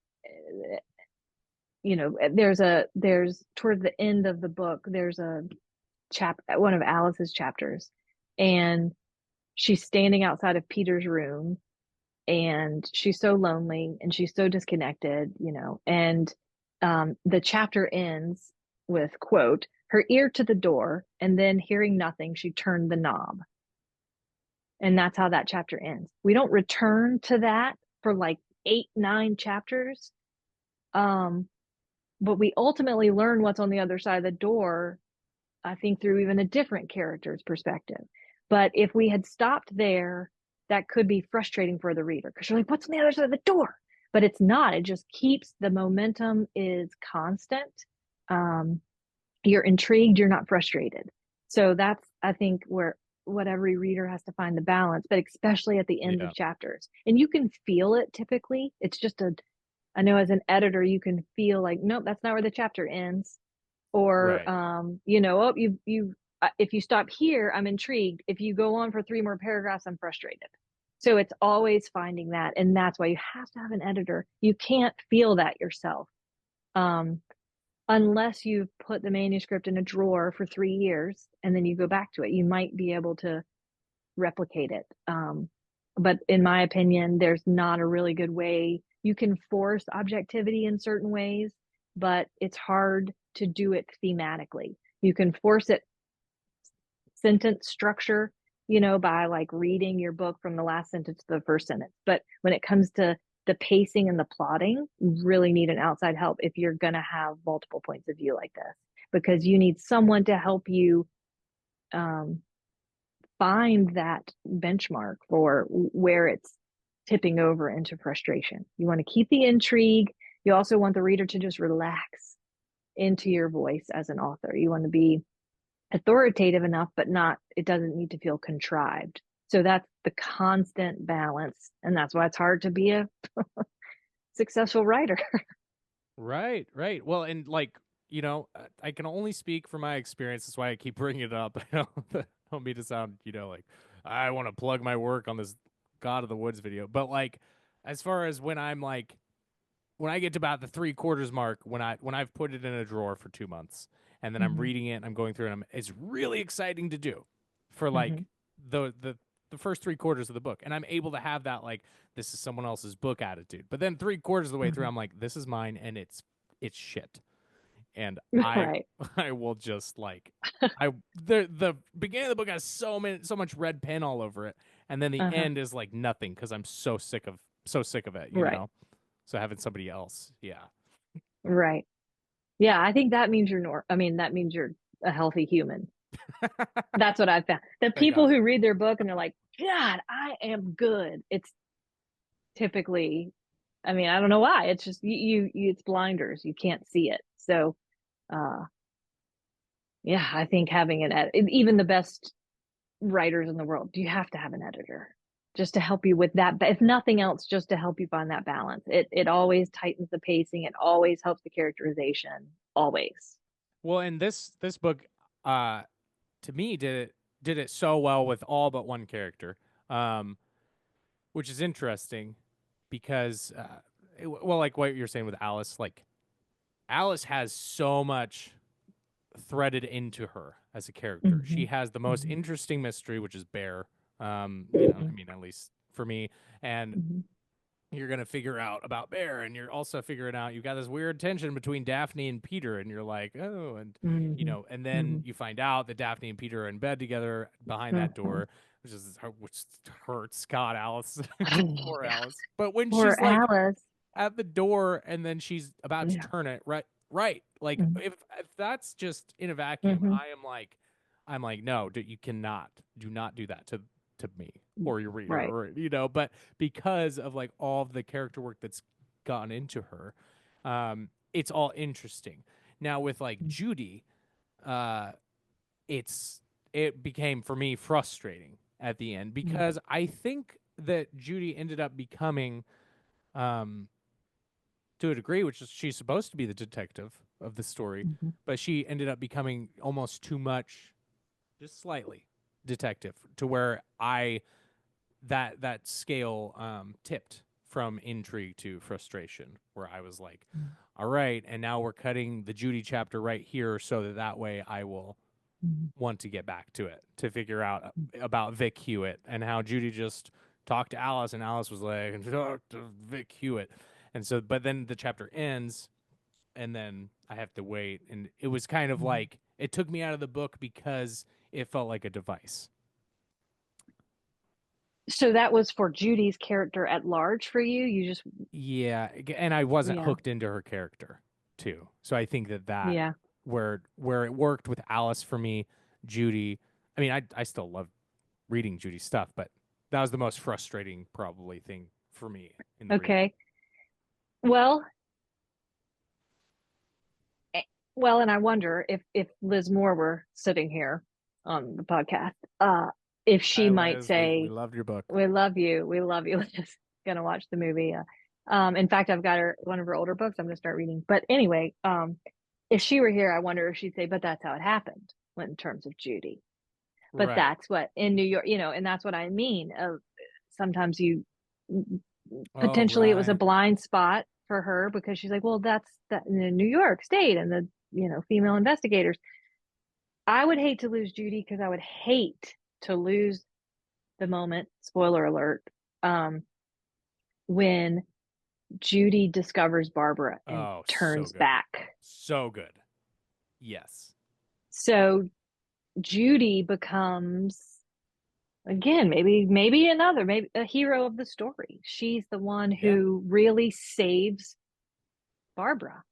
there's towards the end of the book, there's a one of Alice's chapters, and she's standing outside of Peter's room and she's so lonely and she's so disconnected, and the chapter ends with, quote, her ear to the door, and then hearing nothing, she turned the knob. And that's how that chapter ends. We don't return to that for like 8, 9 chapters. But we ultimately learn what's on the other side of the door, I think, through even a different character's perspective. But if we had stopped there, that could be frustrating for the reader because you're like, what's on the other side of the door? but it's not. It just keeps the momentum is constant. You're intrigued, you're not frustrated. So that's, I think, where what every reader has to find the balance, but especially at the end Yeah. of chapters. And you can feel it typically. It's just I know as an editor, you can feel like, nope, that's not where the chapter ends. Or, Right. oh, if you stop here, I'm intrigued. If you go on for 3 more paragraphs, I'm frustrated. So it's always finding that. And that's why you have to have an editor. You can't feel that yourself. Um, unless you've put the manuscript in a drawer for 3 years and then you go back to it, you might be able to replicate it. But in my opinion, there's not a really good way. You can force objectivity in certain ways, but it's hard to do it thematically. You can force it sentence structure, by like reading your book from the last sentence to the first sentence. But when it comes to the pacing and the plotting, you really need an outside help if you're going to have multiple points of view like this, because you need someone to help you um, find that benchmark for where it's tipping over into frustration. You want to keep the intrigue. You also want the reader to just relax into your voice as an author. You want to be authoritative enough, but not, it doesn't need to feel contrived. So that's the constant balance. And that's why it's hard to be a successful writer. Right, right. Well, and like, I can only speak from my experience. That's why I keep bringing it up. I don't mean to sound, like I want to plug my work on this God of the Woods video. But like, as far as when when I get to about the 3/4 mark, when I've put it in a drawer for 2 months, and then I'm Mm-hmm. reading it and I'm going through it, it's really exciting to do for Mm-hmm. like the first 3/4 of the book, and I'm able to have that like this is someone else's book attitude. But then 3/4 of the way through, Mm-hmm. I'm like, this is mine, and it's shit, and Right. I will just like the beginning of the book has so much red pen all over it, and then the Uh-huh. end is like nothing because I'm so sick of it, Right. So having somebody else, yeah. Right. Yeah, I think that means that means you're a healthy human. That's what I've found. The Thank people God. who read their book and they're like, God, I am good. It's typically, I don't know why. It's just it's blinders. You can't see it. So, uh, yeah, I think having even the best writers in the world, you have to have an editor just to help you with that. But if nothing else, just to help you find that balance. It always tightens the pacing. It always helps the characterization. Always. Well, and this book, uh, to me, did it so well with all but one character, um, which is interesting because, well, like what you're saying with Alice, like Alice has so much threaded into her as a character. Mm-hmm. She has the most Mm-hmm. interesting mystery, which is Bear. I Mm-hmm. mean, at least for me, and Mm-hmm. you're gonna figure out about Bear, and you're also figuring out you've got this weird tension between Daphne and Peter, and you're like, oh, and Mm-hmm. and then you find out that Daphne and Peter are in bed together behind that Mm-hmm. door, which hurts. God, Alice, poor Yeah. Alice. But when Poor she's like Alice. at the door, and then she's about to Yeah. turn it right, like Mm-hmm. if that's just in a vacuum, Mm-hmm. I'm like, no, you cannot do not do that to me or your reader, Right. or but because of like all of the character work that's gone into her, it's all interesting. Now with like Judy, uh it became for me frustrating at the end Mm-hmm. because I think that Judy ended up becoming, um to a degree, which is she's supposed to be the detective of the story, Mm-hmm. but she ended up becoming almost too much, just slightly detective, to where that scale tipped from intrigue to frustration, where I was like, all right, and now we're cutting the Judy chapter right here so that way I will Mm-hmm. want to get back to it to figure out about Vic Hewitt and how Judy just talked to Alice and Alice was like, talk to Vic Hewitt. And so, but then the chapter ends and then I have to wait. And it was kind of Mm-hmm. like, it took me out of the book because it felt like a device. So that was for Judy's character at large for you. You just, Yeah. And I wasn't yeah, hooked into her character too. So I think that yeah. where it worked with Alice for me, Judy, I mean, I still love reading Judy's stuff, but that was the most frustrating probably thing for me in the reading. Okay. Well, well, and I wonder if Liz Moore were sitting here on the podcast, if she Hi, might Liz. We say, loved your book. "We love you, Liz." Gonna watch the movie. In fact, I've got her one of her older books. I'm gonna start reading. But anyway, if she were here, I wonder if she'd say, "But that's how it happened." In terms of Judy, but Right. that's what in New York, and that's what I mean. Sometimes you Oh, potentially it was a right. blind spot for her because she's like, well, that's that in New York State and the female investigators. I would hate to lose Judy because I would hate to lose the moment. Spoiler alert. Um, when Judy discovers Barbara and Oh, so turns good. back. So good. Yes. So Judy becomes again maybe another maybe a hero of the story. She's the one Yeah. who really saves Barbara.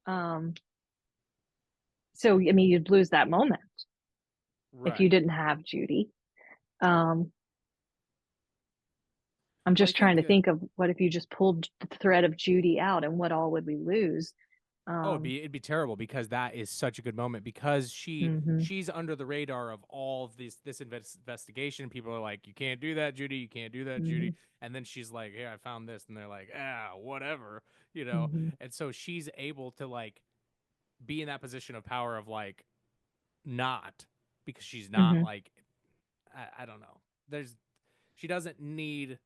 Um, so I mean, you'd lose that moment if you Right. didn't have Judy. Um, I'm Well, I just trying think to think of what if you just pulled the thread of Judy out, and what all would we lose? oh, it'd Um, be it'd be terrible because that is such a good moment because mhm, she's under the radar of all of this investigation. People are like, you can't do that, Judy. You can't do that, Judy. mhm, And then she's like, yeah, I found this, and they're like, whatever, you know. mhm, And so she's able to like be in that position of power of like not because she's not mhm, like I don't know. She doesn't need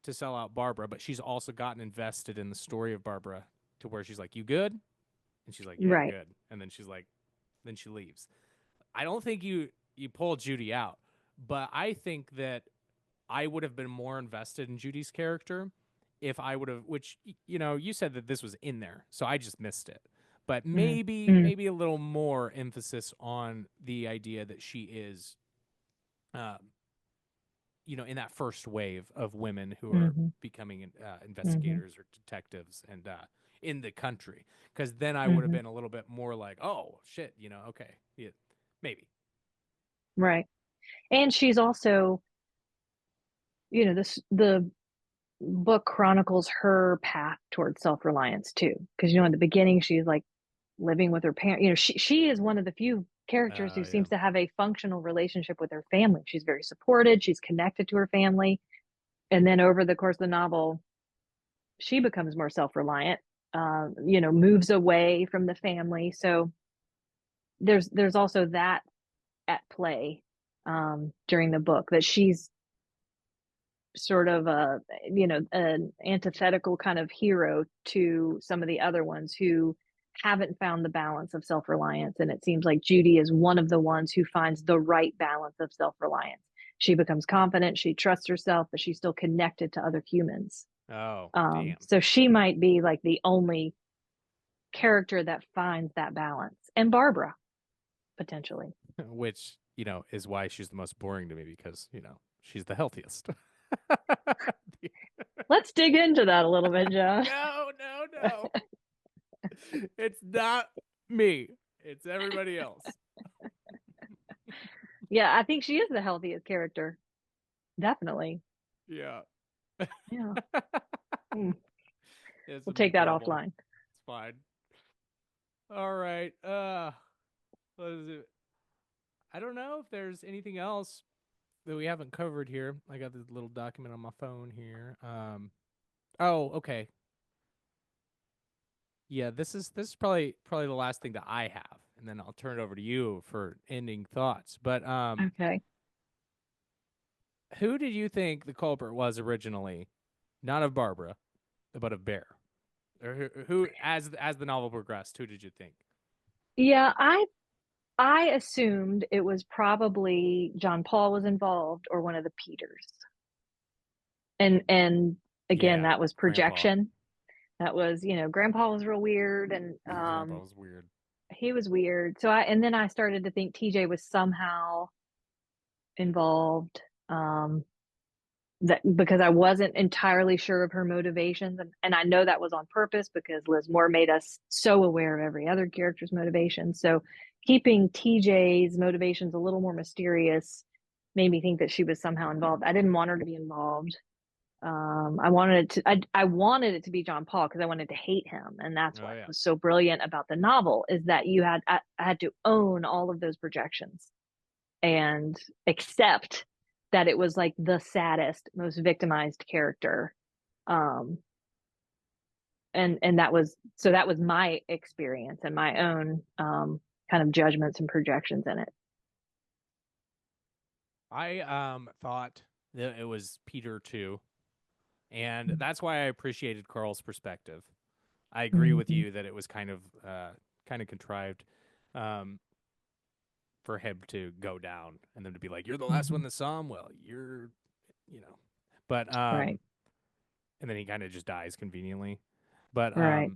to sell out Barbara, but she's also gotten invested in the story of Barbara to where she's like, "You good?" And she's like, "Yeah, I'm right. good." And then she's like, then she leaves. I don't think you pull Judy out, but I think that I would have been more invested in Judy's character if I would have, which you said that this was in there, so I just missed it. But Mm, maybe mm, maybe a little more emphasis on the idea that she is, um, in that first wave of women who are mhm, becoming mhm, investigators or detectives and in the country, because then I would have mhm, been a little bit more like, oh shit, okay, yeah, maybe. right. And she's also, this the book chronicles her path towards self-reliance too, because in the beginning she's like living with her parent. She is one of the few characters who Yeah. seems to have a functional relationship with her family. She's very supported, she's connected to her family, and then over the course of the novel she becomes more self-reliant, moves away from the family. So there's also that at play during the book, that she's sort of an antithetical kind of hero to some of the other ones who haven't found the balance of self-reliance. And it seems like Judy is one of the ones who finds the right balance of self-reliance. She becomes confident, she trusts herself, but she's still connected to other humans. Oh, damn. So she might be like the only character that finds that balance. And Barbara, potentially. Which is why she's the most boring to me because she's the healthiest. Let's dig into that a little bit, John. No, no, no. It's not me. It's everybody else. Yeah, I think she is the healthiest character. Definitely. Yeah. Yeah. Hmm. It's We'll a big take that problem. offline. It's fine. All right. What is it? I don't know if there's anything else that we haven't covered here. I got this little document on my phone here. Oh, okay. Yeah, this is probably the last thing that I have, and then I'll turn it over to you for ending thoughts. But Okay. who did you think the culprit was originally? Not of Barbara, but of Bear. Or who as the novel progressed, who did you think? Yeah, I assumed it was probably John Paul was involved, or one of the Peters. And again, Yeah, that was Grandpa. projection. That was, Grandpa was real weird, and Grandpa was weird. he was weird. And then I started to think TJ was somehow involved. That because I wasn't entirely sure of her motivations, and I know that was on purpose because Liz Moore made us so aware of every other character's motivations. So keeping TJ's motivations a little more mysterious made me think that she was somehow involved. I didn't want her to be involved. I wanted it to I wanted it to be John Paul because I wanted to hate him, and that's Oh what yeah. was so brilliant about the novel is that I had to own all of those projections and accept that it was like the saddest, most victimized character. Um, and that was my experience and my own kind of judgments and projections in it. I thought that it was Peter too, and that's why I appreciated Carl's perspective. I agree with Mm-hmm. you that it was kind of contrived um, for him to go down and then to be like, "You're the last Mm-hmm. one that saw him." Well, you're, you know, but Right, and then he kind of just dies conveniently. But right.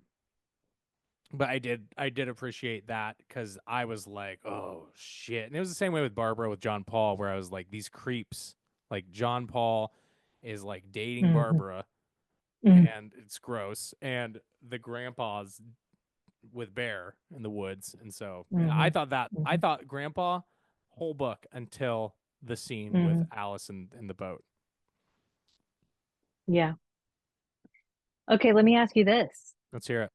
I did appreciate that because I was like, oh shit, and it was the same way with Barbara with John Paul, where I was like, these creeps, like John Paul is like dating Mm-hmm. Barbara, Mm-hmm. and it's gross, and the grandpa's with Bear in the woods, and so yeah, Mm-hmm. I thought Grandpa whole book until the scene with Mm-hmm. Alice in the boat. Yeah. Okay, let me ask you this. Let's hear it.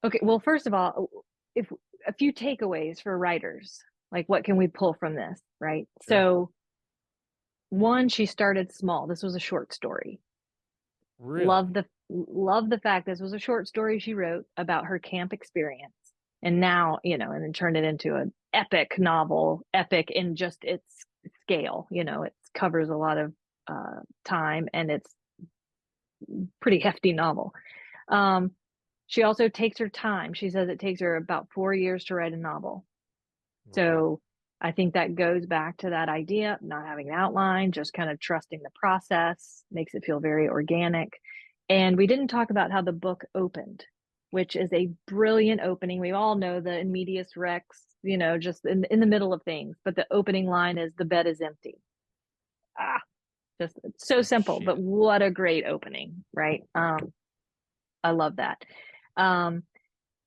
Okay, well, first of all, if a few takeaways for writers, like what can we pull from this, right? Sure. So, one, she started small. This was a short story. Really? Love the fact this was a short story she wrote about her camp experience. And now, and then turned it into an epic novel, epic in just its scale. It covers a lot of time and it's pretty hefty novel. Um, she also takes her time. She says it takes her about 4 years to write a novel. Okay. So I think that goes back to that idea of not having an outline, just kind of trusting the process, makes it feel very organic. And we didn't talk about how the book opened, which is a brilliant opening. We all know the in medias rex, just in the middle of things. But the opening line is the bed is empty. Ah, just so Oh simple, but shit. what a great opening, right? I love that. Um,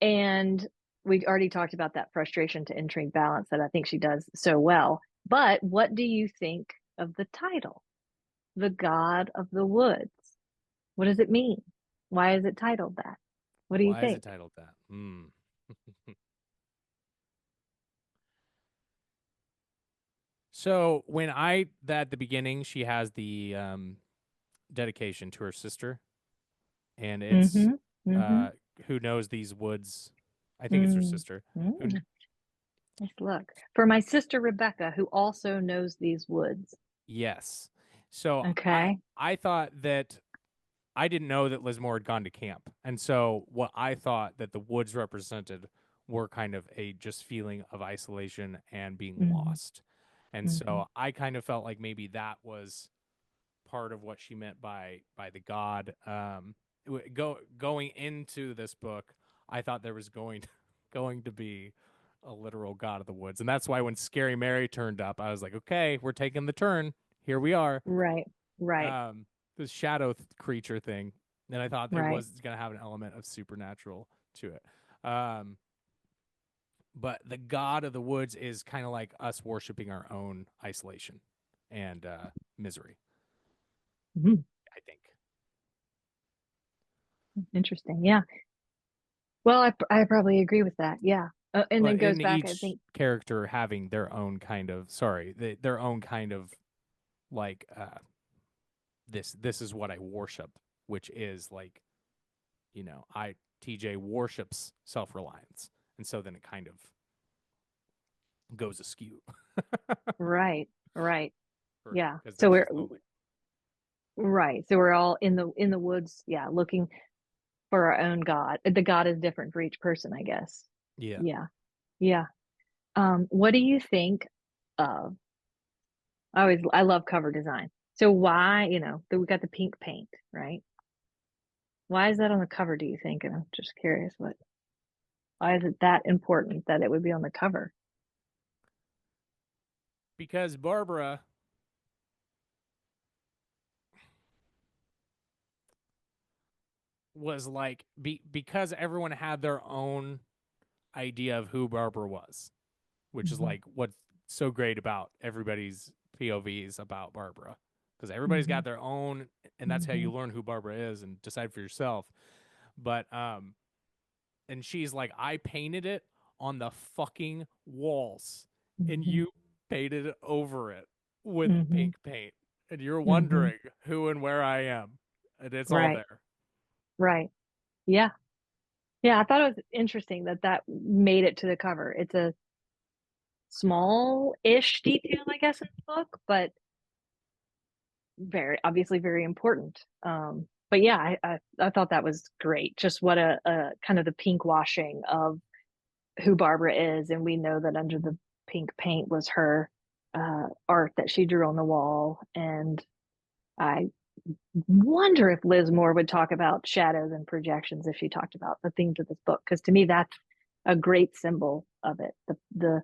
and we already talked about that frustration to intrigue balance that I think she does so well. But what do you think of the title, The God of the Woods? What does it mean? Why is it titled that? What do you Why is it think? titled that? Hmm. So when I at the beginning, she has the dedication to her sister, and it's Mm-hmm. Mm-hmm. uh, who knows these woods. I think it's her Mm. sister. Who? Mm. Nice look. For my sister Rebecca, who also knows these woods. Yes. So Okay. I thought that I didn't know that Lismore had gone to camp, and so what I thought that the woods represented were kind of a just feeling of isolation and being Mm-hmm. lost, and Mm-hmm. so I kind of felt like maybe that was part of what she meant by the god. Going into this book, I thought there was going to be a literal god of the woods, and that's why when Scary Mary turned up, I was like, okay, we're taking the turn. Here we are. Right. Right. Um, this shadow creature thing, and I thought it Right. was going to have an element of supernatural to it. Um, but the god of the woods is kind of like us worshiping our own isolation and misery, Mm-hmm. I think. Interesting. Yeah. Well, I probably agree with that. Yeah. And Well, then goes in back, I each think. character having their own kind of their own kind of like this is what I worship, which is like, I TJ worships self-reliance, and so then it kind of goes askew Right, right. Yeah. because then So we're she's lonely. right. So we're all in the woods, yeah, looking for our own God. The God is different for each person, I guess. Yeah. Yeah. Yeah. What do you think of I love cover design. So why, we got the pink paint, right? Why is that on the cover, do you think? And I'm just curious why is it that important that it would be on the cover? Because Barbara was like because everyone had their own idea of who Barbara was, which is Mm-hmm. like what's so great about everybody's POVs about Barbara. because everybody's Mm-hmm. got their own, and that's how you learn who Barbara is and decide for yourself. But and she's like, I painted it on the fucking walls, and Mm-hmm. you painted it over it with Mm-hmm. pink paint, and you're Mm-hmm. wondering who and where I am, and it's all Right. there. Right. Yeah. Yeah. I thought it was interesting that that made it to the cover. It's a small-ish detail, I guess, in the book, but very obviously very important. But yeah, I thought that was great. Just what a kind of the pink washing of who Barbara is, and we know that under the pink paint was her art that she drew on the wall. And I wonder if Liz Moore would talk about shadows and projections if she talked about the themes of this book, because to me that's a great symbol of it. The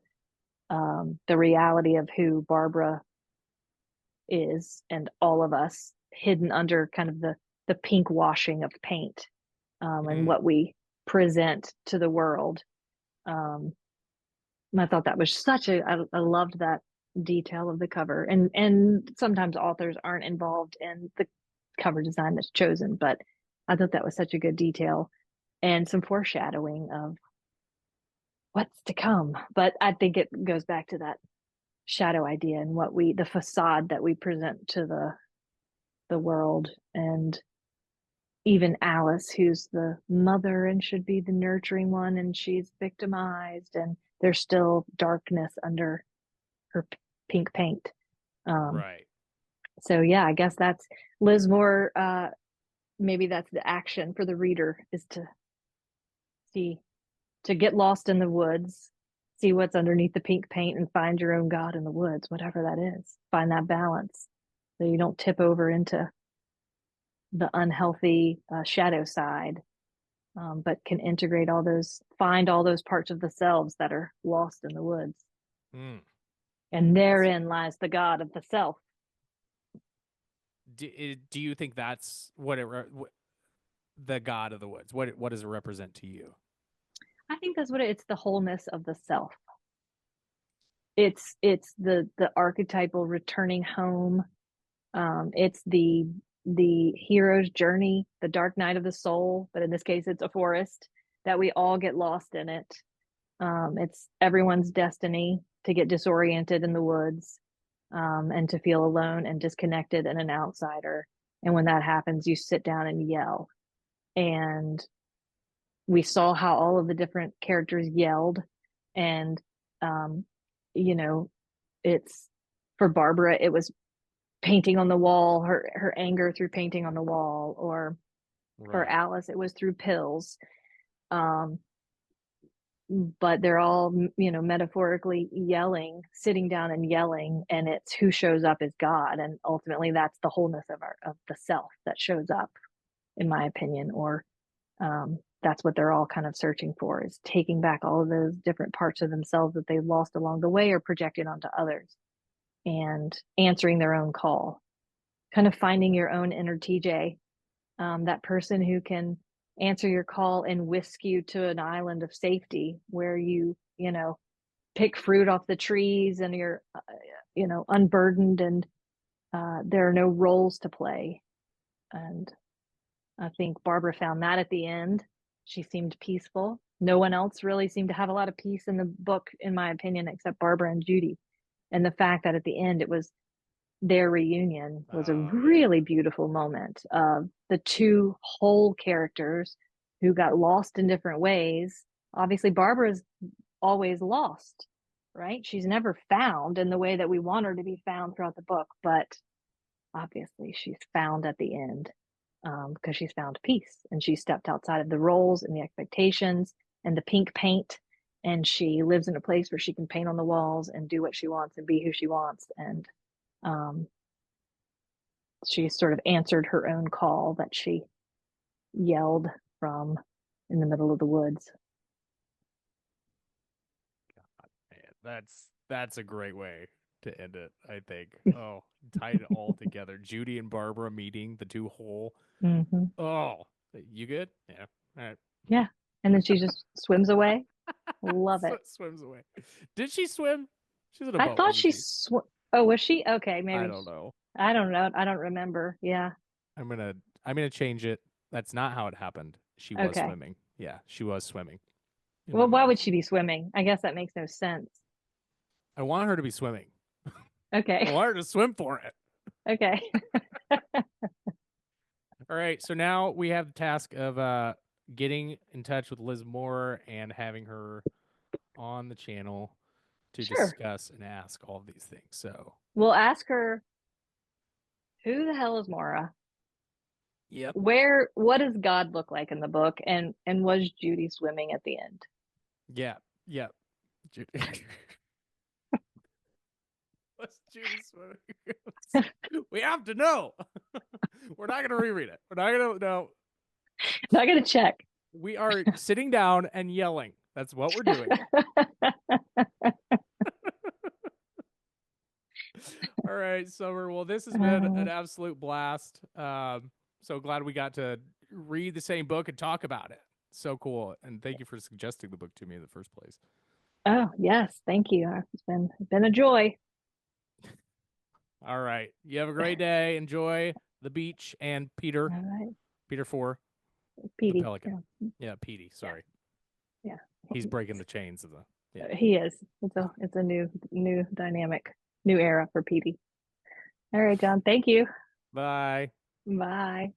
reality of who Barbara is, and all of us hidden under kind of the pink washing of paint, and Mm. what we present to the world. Um, I thought that was I loved that detail of the cover, and sometimes authors aren't involved in the cover design that's chosen, but I thought that was such a good detail and some foreshadowing of what's to come. But I think it goes back to that shadow idea and the facade that we present to the world. And even Alice, who's the mother and should be the nurturing one, and she's victimized, and there's still darkness under her pink paint. Um, Right. so yeah, I guess that's Liz Moore. Maybe that's the action for the reader, is to see, to get lost in the woods, see what's underneath the pink paint, and find your own God in the woods, whatever that is. Find that balance so you don't tip over into the unhealthy shadow side, but can integrate find all those parts of the selves that are lost in the woods. Mm. And therein lies the God of the self. Do you think that's what the God of the woods? What does it represent to you? I think that's what it's the wholeness of the self. It's the archetypal returning home. It's the hero's journey, the dark night of the soul, but in this case, it's a forest that we all get lost in it. It's everyone's destiny to get disoriented in the woods, and to feel alone and disconnected and an outsider. And when that happens, you sit down and yell. And we saw how all of the different characters yelled. And, um, you know, it's for Barbara, it was painting on the wall, her anger through painting on the wall, or for Right. Alice, it was through pills. Um, but they're all, metaphorically yelling, sitting down and yelling, and it's who shows up as God, and ultimately that's the wholeness of the self that shows up, in my opinion. Or that's what they're all kind of searching for, is taking back all of those different parts of themselves that they've lost along the way or projected onto others, and answering their own call, kind of finding your own inner TJ, that person who can answer your call and whisk you to an island of safety where you pick fruit off the trees, and you're, unburdened, and there are no roles to play. And I think Barbara found that at the end. She seemed peaceful. No one else really seemed to have a lot of peace in the book, in my opinion, except Barbara and Judy. And the fact that at the end it was their reunion was a Oh yeah. really beautiful moment of the two whole characters who got lost in different ways. Obviously, Barbara's always lost, right? She's never found in the way that we want her to be found throughout the book, but obviously she's found at the end, because she's found peace, and she stepped outside of the roles and the expectations and the pink paint, and she lives in a place where she can paint on the walls and do what she wants and be who she wants. And um, she sort of answered her own call that she yelled from in the middle of the woods. Man, that's a great way to end it, I think. Oh, tied it all together. Judy and Barbara meeting, the two whole. Mm-hmm. Oh, you good? Yeah. All right. Yeah. And then she just swims away. Love it. Swims away. Did she swim? She's in a I boat, thought wasn't she she? Oh, was she? Okay, I maybe. don't know. I don't know. I don't remember. Yeah. I'm gonna change it. That's not how it happened. She was Okay. swimming. Yeah, she was swimming in my Well, why mind. would she be swimming? I guess that makes no sense. I want her to be swimming. I Okay. want her to swim for it. Okay. All right. So now we have the task of getting in touch with Liz Moore and having her on the channel to Sure. discuss and ask all of these things. So, We'll ask her, who the hell is Mara? yep. What does God look like in the book? And was Judy swimming at the end? Yeah. Yep. What's Judy swimming? We have to know. We're not going to reread it. We're not going to know. Not gonna check. We are sitting down and yelling. That's what we're doing. All right, Summer. Well, this has been an absolute blast. So glad we got to read the same book and talk about it. So cool. And thank you for suggesting the book to me in the first place. Oh, yes, thank you. It's been a joy. All right. You have a great day. Enjoy the beach and Peter. All right. Peter 4, the Petey. pelican. Yeah, Petey. Sorry. Yeah. He's breaking the chains of the. Yeah. He is. It's a new dynamic, new era for Petey. All right, John. Thank you. Bye. Bye.